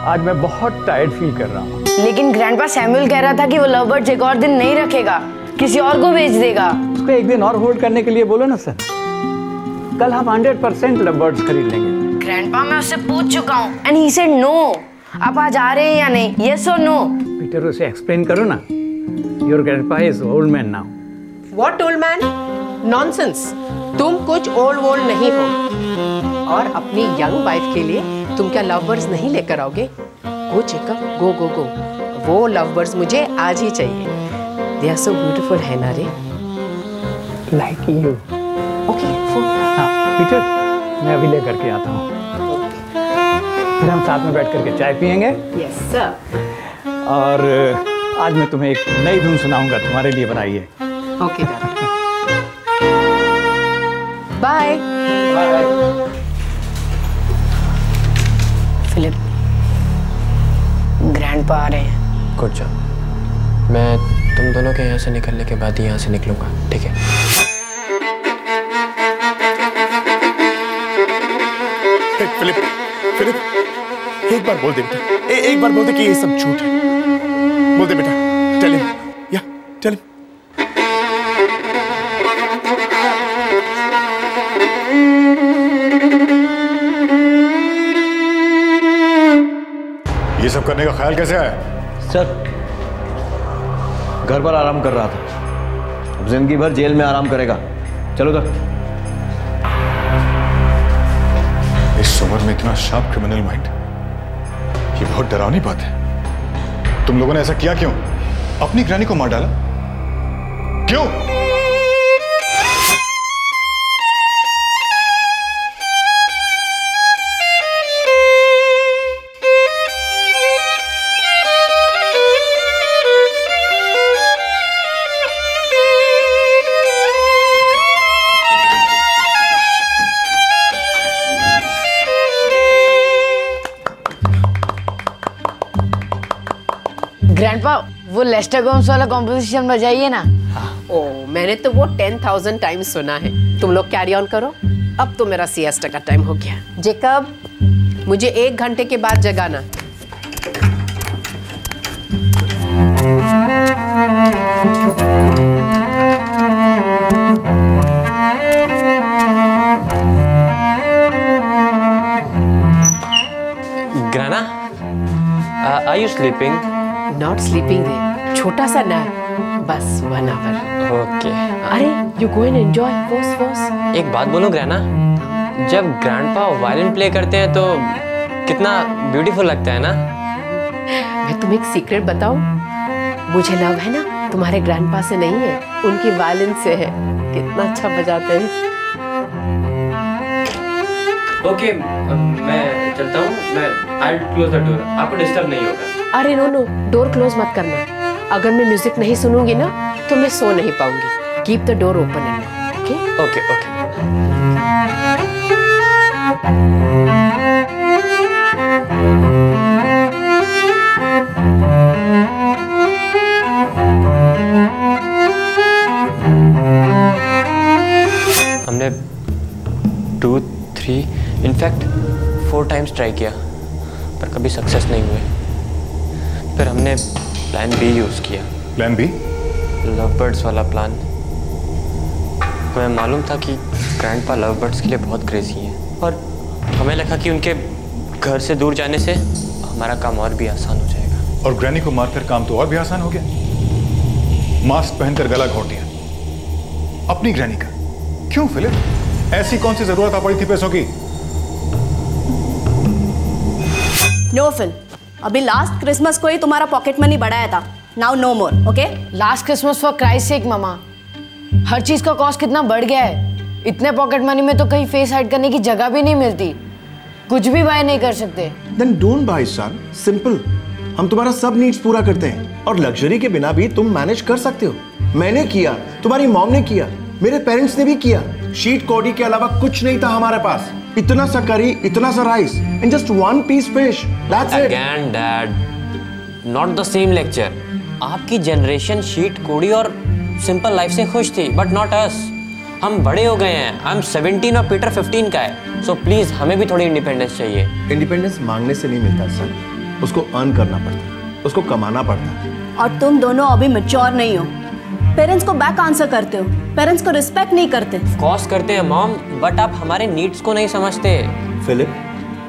आज मैं बहुत टायर्ड फील कर रहा हूँ। लेकिन ग्रैंडपा सैमुअल कह रहा था कि वो लव बर्ड्स एक और दिन नहीं रखेगा, किसी और को भेज देगा। उसको एक दिन और होल्ड करने के लिए बोलो ना सर। कल हम 100% लव बर्ड्स खरीद लेंगे। ग्रैंडपा मैं उससे पूछ चुका हूँ एंड ही सेड नो। आप आज आ रहे हैं या नहीं, यस और नो? पीटर उसे एक्सप्लेन करो ना। Your grandpa is old man now. What old man? Nonsense. तुम कुछ ओल्ड वोल्ड नहीं हो, और अपनी यंग वाइफ के लिए तुम क्या लव बर्ड्स नहीं लेकर आओगे? गो चेकअप, गो गो गो। वो लव बर्ड्स मुझे आज ही चाहिए। दे आर सो ब्यूटीफुल है ना रे? Like you. Okay phone. हाँ पीटर, मैं अभी लेकर के आता हूँ। फिर हम साथ में बैठ करके चाय पियेंगे। Yes sir. और आज मैं तुम्हें एक नई धुन सुनाऊंगा, तुम्हारे लिए बनाई है। Okay bye. फिलिप, ग्रैंडपा आ रहे हैं। Good job. मैं तुम दोनों के यहाँ से निकलने के बाद ही यहाँ से निकलूंगा, ठीक है? फिलिप, फिलिप, एक बार बोल दे बेटा, एक बार बोल दे कि ये सब झूठ है। बोल दे बेटा, टेल हिम, या टेल हिम। ये सब करने का ख्याल कैसे आया? सर, घर पर आराम कर रहा था, अब जिंदगी भर जेल में आराम करेगा। चलो तो। इस उम्र में इतना शार्प क्रिमिनल माइंड, ये बहुत डरावनी बात है। तुम लोगों ने ऐसा किया क्यों? अपनी ग्रैनी को मार डाला क्यों? ग्रैंडपा, वो लेस्टर गोम्स वाला कॉम्पोजिशन बजाइए ना। ओ, मैंने तो वो 10,000 टाइम्स सुना है। तुम लोग कैरी ऑन करो, अब तो मेरा सिएस्टा का टाइम हो गया। जेकब, मुझे 1 घंटे के बाद जगाना। ग्राना, are you sleeping? Not sleeping रे, छोटा सा नैप, बस 1 hour। ओके। अरे you go and enjoy, first। एक बात बोलूं ग्राना, जब ग्रैंडपा वायलिन प्ले करते हैं तो कितना ब्यूटीफुल लगता है ना? मैं तुम्हें एक सीक्रेट बताऊं? मुझे लव है ना तुम्हारे ग्रैंडपा से नहीं है, उनकी वायलिन से है। कितना अच्छा बजाते हैं। ओके, मैं चलता हूँ। मैं I'll close the door, आपको डिस्टर्ब नहीं होगा। अरे नो नो, डोर क्लोज मत करना। अगर मैं म्यूजिक नहीं सुनूंगी ना तो मैं सो नहीं पाऊंगी। Keep the door open and okay? Okay okay. हमने 2, 3, इनफैक्ट 4 टाइम्स ट्राई किया, पर कभी सक्सेस नहीं हुए। फिर हमने प्लान बी यूज़ किया। Plan B? लव बर्ड्स वाला प्लान। हमें मालूम था कि ग्रैंडपा लव बर्ड्स के लिए बहुत क्रेजी हैं, और हमें लगा कि उनके घर से दूर जाने से हमारा काम और भी आसान हो जाएगा। और ग्रैनी को मारकर काम तो और भी आसान हो गया। मास्क पहनकर गला घोट दिया अपनी ग्रैनी का। क्यों फिलिप, ऐसी कौन सी जरूरत आ पड़ी थी पैसों की? नो फिल, अभी लास्ट क्रिसमस को ही तुम्हारा पॉकेट मनी बढ़ाया था। Now no more, okay? Last Christmas for Christ sake mama, हर चीज का कॉस्ट कितना बढ़ गया है। इतने पॉकेट मनी में तो कहीं फेस हाइड करने की जगह भी नहीं मिलती, कुछ भी बाय नहीं कर सकते। Then don't buy son, simple. हम तुम्हारा सब नीड्स पूरा करते हैं, और लग्जरी के बिना भी तुम मैनेज कर सकते हो। मैंने किया, तुम्हारी मॉम ने किया, मेरे पेरेंट्स ने भी किया। शीट कॉडी के अलावा कुछ नहीं था हमारे पास। इतना सा करी, इतना सा rice, and just 1 piece fish, that's it. Again dad, not the same lecture. आपकी जनरेशन शीट कोड़ी और सिंपल लाइफ से खुश थी, बट नॉट अस। हम बड़े हो गए हैं। आई एम 17 और पीटर 15 का है। सो प्लीज हमें भी थोड़ी इंडिपेंडेंस चाहिए। इंडिपेंडेंस मांगने से नहीं मिलता सर, उसको अर्न करना पड़ता है, उसको कमाना पड़ता है। और तुम दोनों अभी मैच्योर नहीं हो, पेरेंट्स को बैक आंसर करते हो, पेरेंट्स को रिस्पेक्ट नहीं करते। ऑफ कोर्स करते हैं मॉम, बट आप हमारे नीड्स को नहीं समझते। फिलिप,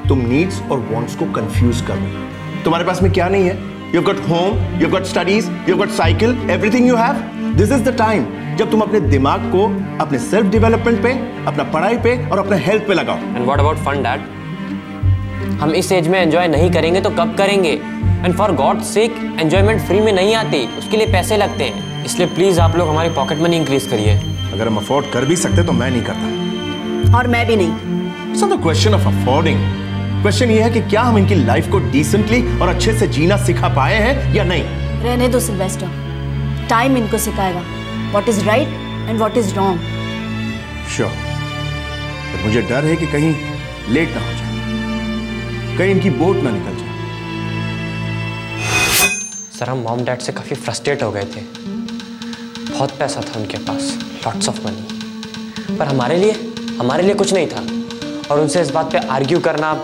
तुम नीड्स और वांट्स को कंफ्यूज कर रहे हो। तुम्हारे पास में क्या नहीं है? You've got home, you've got studies, you've got cycle, everything you have. This is the time जब तुम अपने दिमाग को अपने सेल्फ डेवलपमेंट पे, अपना पढ़ाई पे और अपने हेल्थ पे लगाओ। And what about fun, Dad? हम इस एज में एंजॉय नहीं करेंगे तो कब करेंगे? And for God's sake, enjoyment free में नहीं आती, उसके लिए पैसे लगते हैं। इसलिए प्लीज आप लोग हमारी पॉकेट मनी इंक्रीज करिए। अगर हम अफोर्ड कर भी सकते तो मैं नहीं करता। और मैं भी नहीं। It's not a question of affording. Question ये है कि क्या हम इनकी लाइफ को डिसेंटली और अच्छे से जीना सिखा पाए हैं या नहीं। रहने दो सिल्वेस्टर, टाइम इनको सिखाएगा what is right and what is wrong. Sure, पर मुझे डर है कि कहीं लेट ना हो जाए, कहीं इनकी बोट ना निकल जाए। सर हम मॉम डैड से काफ़ी फ्रस्ट्रेट हो गए थे। बहुत पैसा था उनके पास, लॉट्स ऑफ मनी, पर हमारे लिए कुछ नहीं था। और उनसे इस बात पे आर्ग्यू करना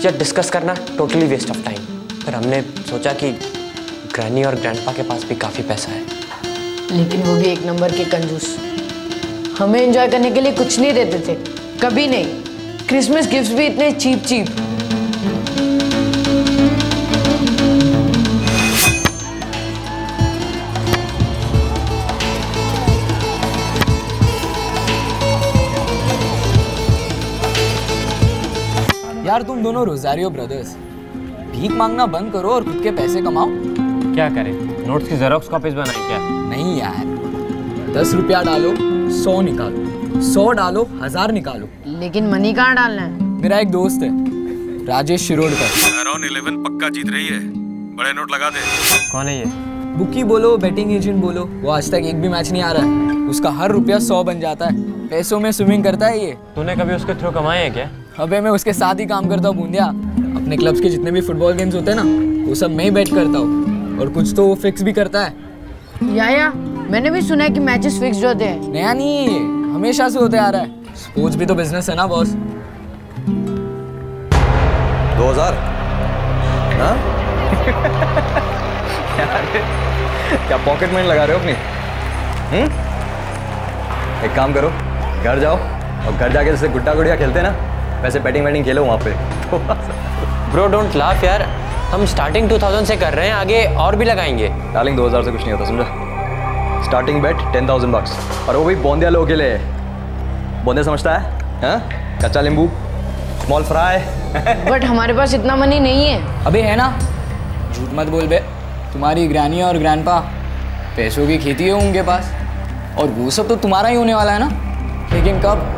या डिस्कस करना टोटली वेस्ट ऑफ टाइम। फिर हमने सोचा कि ग्रैनी और ग्रैंडपा के पास भी काफ़ी पैसा है, लेकिन वो भी एक नंबर के कंजूस। हमें एंजॉय करने के लिए कुछ नहीं देते थे, कभी नहीं। क्रिसमस गिफ्ट्स भी इतने चीप। यार तुम दोनों रोजारियो ब्रदर्स, भीख मांगना बंद करो और खुद के पैसे कमाओ। क्या करें, नोट्स की जेरोक्स कॉपीज बनाए क्या? नहीं यार, 10 रुपया डालो 100 निकालो, 100 डालो 1000 निकालो। लेकिन मनी कहाँ डालना है? मेरा एक दोस्त है राजेश शिरोडकर, अराउंड 11 पक्का जीत रही है, बड़े नोट लगा दे। कौन है ये? बुकी बोलो, बैटिंग एजेंट बोलो, वो आज तक एक भी मैच नहीं आ रहा है। उसका हर रुपया 100 बन जाता है। पैसों में स्विमिंग करता है ये। तूने कभी उसके थ्रू कमाए हैं क्या? अबे मैं उसके साथ ही काम करता हूँ बूंदिया। अपने क्लब्स के जितने भी फुटबॉल गेम्स होते हैं ना, वो सब मैं ही बैट करता हूँ, और कुछ तो वो फिक्स भी करता है। या मैंने भी सुना है कि मैचेस फिक्स होते हैं। नया नहीं है, हमेशा से होते आ रहा है। स्पोर्ट्स भी तो बिजनेस है ना बॉस। 2000 हाँ? क्या पॉकेट मनी लगा रहे हो अपनी? एक काम करो, घर जाओ और घर जाके जैसे गुड्डा गुड़िया खेलते हैं ना, वैसे बैटिंग वैटिंग खेलो वहाँ पे। ब्रो डोंट लाफ यार, हम स्टार्टिंग 2000 से कर रहे हैं, आगे और भी लगाएंगे। डार्लिंग 2000 से कुछ नहीं होता, समझा? स्टार्टिंग बेट 10,000 बुक्स, और वो भी बौंदिया लोगों के लिए। बौंदिया समझता है? हाँ? कच्चा नींबू, स्मॉल फ्राई। बट हमारे पास इतना मनी नहीं है। अबे है ना, झूठ मत बोल बे। तुम्हारी ग्रैनी और ग्रैंडपा पैसों की खेती है उनके पास, और वो सब तो तुम्हारा ही होने वाला है ना। लेकिन कब?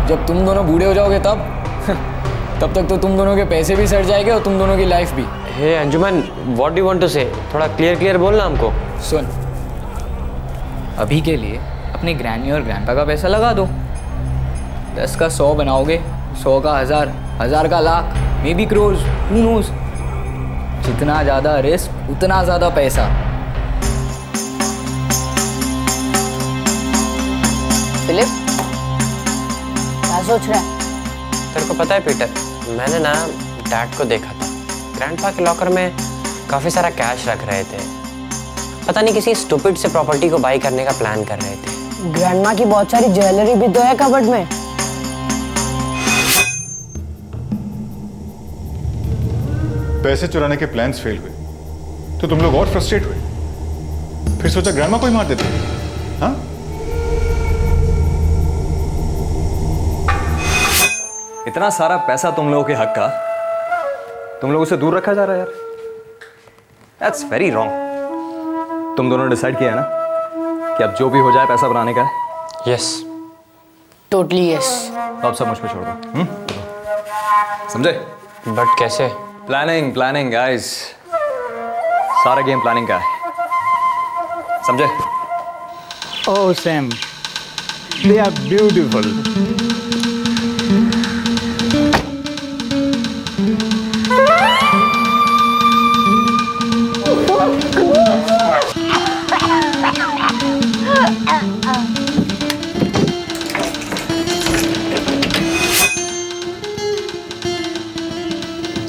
जब तुम दोनों बूढ़े हो जाओगे तब। तब तक तो तुम दोनों के पैसे भी सड़ जाएंगे और तुम दोनों की लाइफ भी। Hey Anjuman, what do you want to say? थोड़ा क्लियर बोलना हमको। सुन, अभी के लिए अपनी ग्रैनी और ग्रैंडपा का पैसा लगा दो। 10 का 100 बनाओगे, 100 का 1000, 1000 का lakh, may be crores, who knows. जितना ज़्यादा रिस्क उतना ज़्यादा पैसा। फिलिप, क्या सोच रहा है? तेरे को पता है पीटर, मैंने ना डैड को देखा था, ग्रैंडपा के लॉकर में काफ़ी सारा कैश रख रहे थे। पता नहीं किसी स्टूपिड से प्रॉपर्टी को बाई करने का प्लान कर रहे थे। ग्रैंडमा की बहुत सारी ज्वेलरी भी तो है कबर्ड में। पैसे चुराने के प्लान्स फेल हुए तो तुम लोग और फ्रस्ट्रेट हुए, फिर सोचा ग्रैंडमा को ही मार देते। हाँ? इतना सारा पैसा तुम लोगों के हक का तुम लोगों से दूर रखा जा रहा है यार। That's very wrong. तुम दोनों डिसाइड किया है ना कि अब जो भी हो जाए पैसा बनाने का है? Yes, totally yes. तो अब सब मुझ पे छोड़ दो, समझे? बट कैसे? प्लानिंग गाइस, सारा गेम प्लानिंग का है, समझे? Oh Sam, they are beautiful.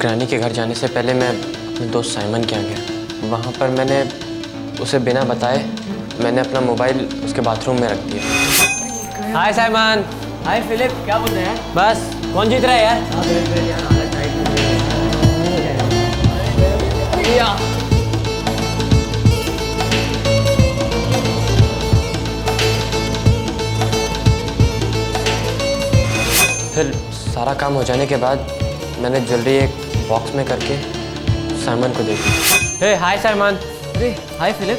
Granny के घर जाने से पहले मैं अपने दोस्त साइमन के यहाँ गया। वहाँ पर मैंने उसे बिना बताए मैंने अपना मोबाइल उसके बाथरूम में रख दिया। हाय साइमन। हाय फिलिप, क्या बोल रहे हैं? बस कौन जीत रहा है यार? फिर सारा काम हो जाने के बाद मैंने ज्वेलरी एक बॉक्स में करके साइमन को दे दी। हे हाय साइमन। अरे हाय फिलिप।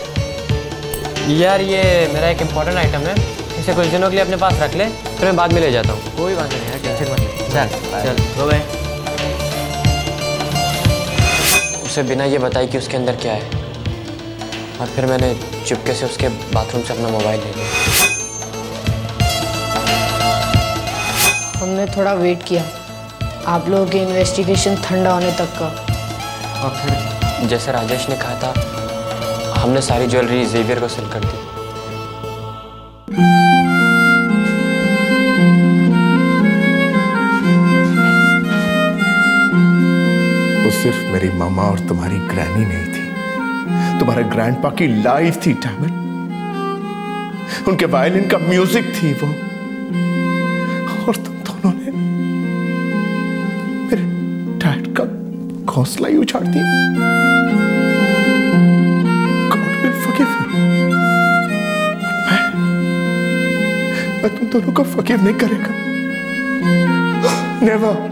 यार ये मेरा एक इम्पोर्टेंट आइटम है, इसे कुछ दिनों के लिए अपने पास रख ले, फिर मैं बाद में ले जाता हूँ। कोई बात नहीं यार, टेंशन मत ले। चल बाय। उसे बिना ये बताए कि उसके अंदर क्या है, और फिर मैंने चुपके से उसके बाथरूम से अपना मोबाइल ले लिया। हमने थोड़ा वेट किया आप लोगों के इन्वेस्टिगेशन ठंडा होने तक का, और फिर जैसे राजेश ने कहा था हमने सारी ज्वेलरी जेवियर को सेल कर दी। वो सिर्फ मेरी मामा और तुम्हारी ग्रैनी नहीं थी, तुम्हारे ग्रैंडपा की लाइफ थी डैमेट। उनके वायलिन का म्यूजिक थी वो, और तुम दोनों ने मेरे डैड का हौसला ही उछाड़ दिया। God will forgive you. मैं तुम दोनों को फॉरगिव नहीं करेगा। नेवर।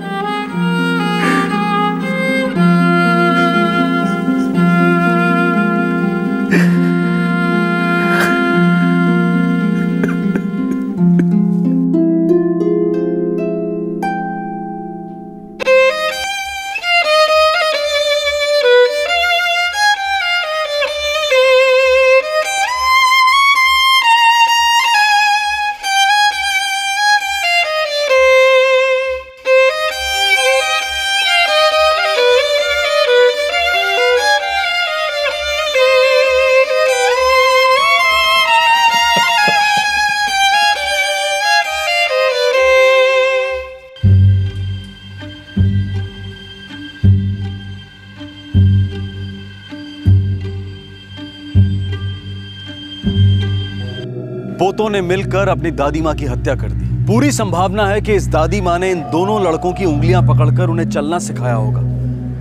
पोतों ने मिलकर अपनी दादी माँ की हत्या कर दी। पूरी संभावना है कि इस दादी माँ ने इन दोनों लड़कों की उंगलियां पकड़कर उन्हें चलना सिखाया होगा,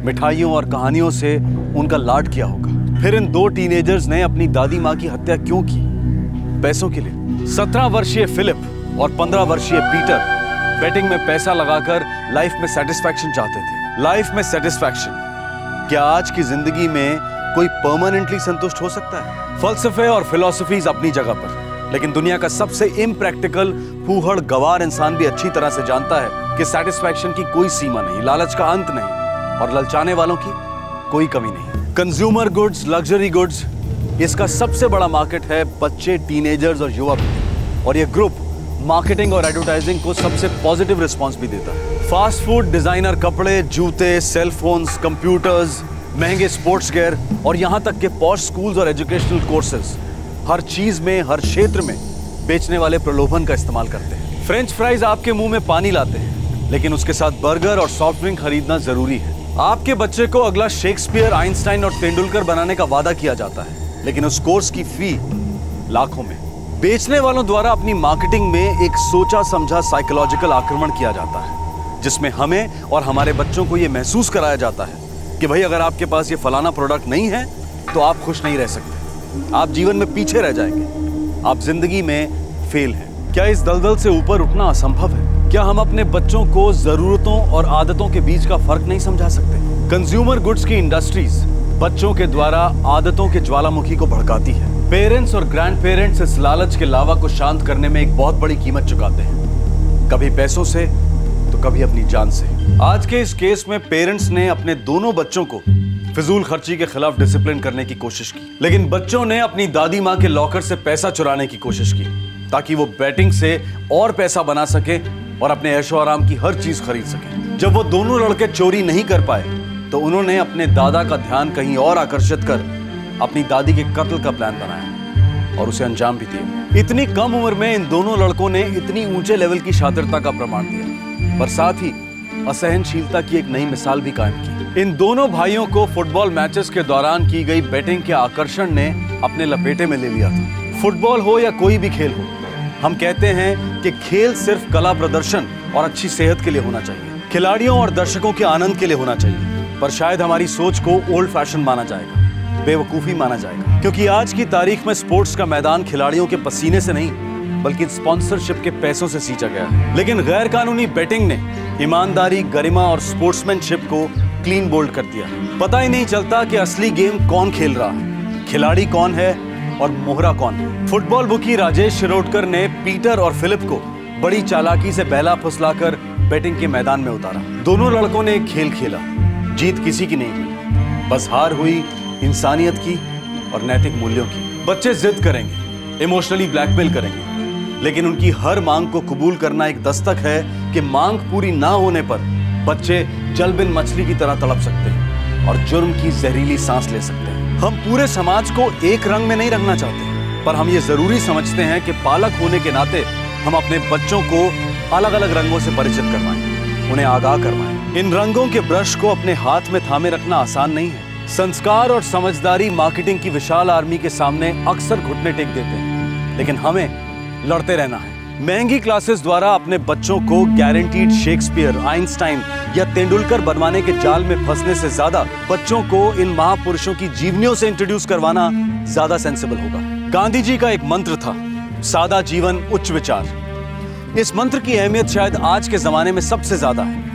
मिठाइयों और कहानियों से उनका लाड किया होगा। फिर इन दो टीनेजर्स ने अपनी दादी माँ की हत्या क्यों की? पैसों के लिए। 17 वर्षीय फिलिप और 15 वर्षीय पीटर बेटिंग में पैसा लगाकर लाइफ में सेटिस्फैक्शन चाहते थे। लाइफ में सेटिस्फैक्शन। क्या आज की जिंदगी में कोई परमानेंटली संतुष्ट हो सकता है? फलसफे और फिलॉसफीज अपनी जगह पर, लेकिन दुनिया का सबसे इम्प्रैक्टिकल फूहड़ गवार इंसान भी अच्छी तरह से जानता है कि सेटिस्फैक्शन की कोई सीमा नहीं, लालच का अंत नहीं, और ललचाने वालों की कोई कमी नहीं। कंज्यूमर गुड्स, लग्जरी गुड्स, इसका सबसे बड़ा मार्केट है बच्चे, टीनेजर्स और युवा भी। और ये ग्रुप मार्केटिंग और एडवर्टाइजिंग को सबसे पॉजिटिव रिस्पॉन्स भी देता है। फास्ट फूड, डिजाइनर कपड़े, जूते, सेलफोन्स, कंप्यूटर्स, महंगे स्पोर्ट्स गियर और यहाँ तक के पॉश स्कूल्स और एजुकेशनल कोर्सेज, हर चीज में, हर क्षेत्र में बेचने वाले प्रलोभन का इस्तेमाल करते हैं। फ्रेंच फ्राइज आपके मुंह में पानी लाते हैं, लेकिन उसके साथ बर्गर और सॉफ्ट ड्रिंक खरीदना जरूरी है। आपके बच्चे को अगला शेक्सपियर, आइंस्टाइन और तेंदुलकर बनाने का वादा किया जाता है, लेकिन उस कोर्स की फी लाखों में। बेचने वालों द्वारा अपनी मार्केटिंग में एक सोचा समझा साइकोलॉजिकल आक्रमण किया जाता है, जिसमें हमें और हमारे बच्चों को यह महसूस कराया जाता है कि भाई अगर आपके पास ये फलाना प्रोडक्ट नहीं है तो आप खुश नहीं रह सकते, आप जीवन में पीछे रह जाएंगे, आप जिंदगी में फेल हैं। क्या इस दलदल से ऊपर उठना असंभव है? क्या हम अपने बच्चों को जरूरतों और आदतों के बीच का फर्क नहीं समझा सकते? कंज्यूमर गुड्स की इंडस्ट्रीज बच्चों के द्वारा आदतों के ज्वालामुखी को भड़काती है। पेरेंट्स और ग्रैंड पेरेंट्स इस लालच के लावा को शांत करने में एक बहुत बड़ी कीमत चुकाते हैं, कभी पैसों से तो कभी अपनी जान से। आज के इस केस में पेरेंट्स ने अपने दोनों बच्चों को फिजूल खर्ची के खिलाफ डिसिप्लिन करने की कोशिश की, लेकिन बच्चों ने अपनी दादी माँ के लॉकर से पैसा चुराने की कोशिश की ताकि वो बैटिंग से और पैसा बना सके और अपने ऐशो आराम की हर चीज खरीद सके। जब वो दोनों लड़के चोरी नहीं कर पाए तो उन्होंने अपने दादा का ध्यान कहीं और आकर्षित कर अपनी दादी के कत्ल का प्लान बनाया और उसे अंजाम भी दिया। इतनी कम उम्र में इन दोनों लड़कों ने इतनी ऊंचे लेवल की शातिरता का प्रमाण दिया, पर साथ ही असहनशीलता की एक नई मिसाल भी कायम की। इन दोनों भाइयों को फुटबॉल मैचेस के दौरान की गई बेटिंग के आकर्षण ने अपने लपेटे में ले लिया था। फुटबॉल हो या कोई भी खेल हो, हम कहते हैं कि खेल सिर्फ कला प्रदर्शन और अच्छी सेहत के लिए होना चाहिए, खिलाड़ियों और दर्शकों के आनंद के लिए होना चाहिए। पर शायद हमारी सोच को ओल्ड फैशन माना जाएगा, बेवकूफी माना जाएगा, क्योंकि आज की तारीख में स्पोर्ट्स का मैदान खिलाड़ियों के पसीने से नहीं बल्कि स्पॉन्सरशिप के पैसों से सींचा गया है। लेकिन गैर कानूनी बेटिंग ने ईमानदारी, गरिमा और स्पोर्ट्समैनशिप को क्लीन बोल्ड कर दिया। पता ही नहीं चलता कि असली गेम कौन खेल रहा है, खिलाड़ी कौन है और मोहरा कौन है। फुटबॉल बुकी राजेश शिरोडकर ने पीटर और फिलिप को बड़ी चालाकी से बहला फुसलाकर बैटिंग के मैदान में उतारा। दोनों लड़कों ने एक खेल खेला, जीत किसी की नहीं हुई, बस हार हुई इंसानियत की और नैतिक मूल्यों की। बच्चे जिद करेंगे, इमोशनली ब्लैकमेल करेंगे, लेकिन उनकी हर मांग को कबूल करना एक दस्तक है कि मांग पूरी ना होने पर बच्चे जल बिन मछली की तरह तड़प सकते हैं और जुर्म की जहरीली सांस ले सकते हैं। हम पूरे समाज को एक रंग में नहीं रंगना चाहते, पर हम ये जरूरी समझते हैं कि पालक होने के नाते हम अपने बच्चों को अलग अलग रंगों से परिचित करवाएं, उन्हें आगाह करवाएं। इन रंगों के ब्रश को अपने हाथ में थामे रखना आसान नहीं है। संस्कार और समझदारी मार्केटिंग की विशाल आर्मी के सामने अक्सर घुटने टेक देते हैं, लेकिन हमें लड़ते रहना है। महंगी क्लासेस द्वारा अपने बच्चों को गारंटीड शेक्सपियर, आइंस्टाइन या तेंदुलकर बनवाने के जाल में फंसने से ज्यादा बच्चों को इन महापुरुषों की जीवनियों से इंट्रोड्यूस करवाना ज्यादा सेंसिबल होगा। गांधी जी का एक मंत्र था, सादा जीवन उच्च विचार। इस मंत्र की अहमियत शायद आज के जमाने में सबसे ज्यादा है।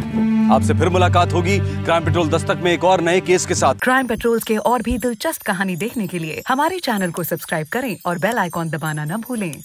आपसे फिर मुलाकात होगी क्राइम पेट्रोल दस्तक में एक और नए केस के साथ। क्राइम पेट्रोल के और भी दिलचस्प कहानी देखने के लिए हमारे चैनल को सब्सक्राइब करें और बेल आइकॉन दबाना न भूलें।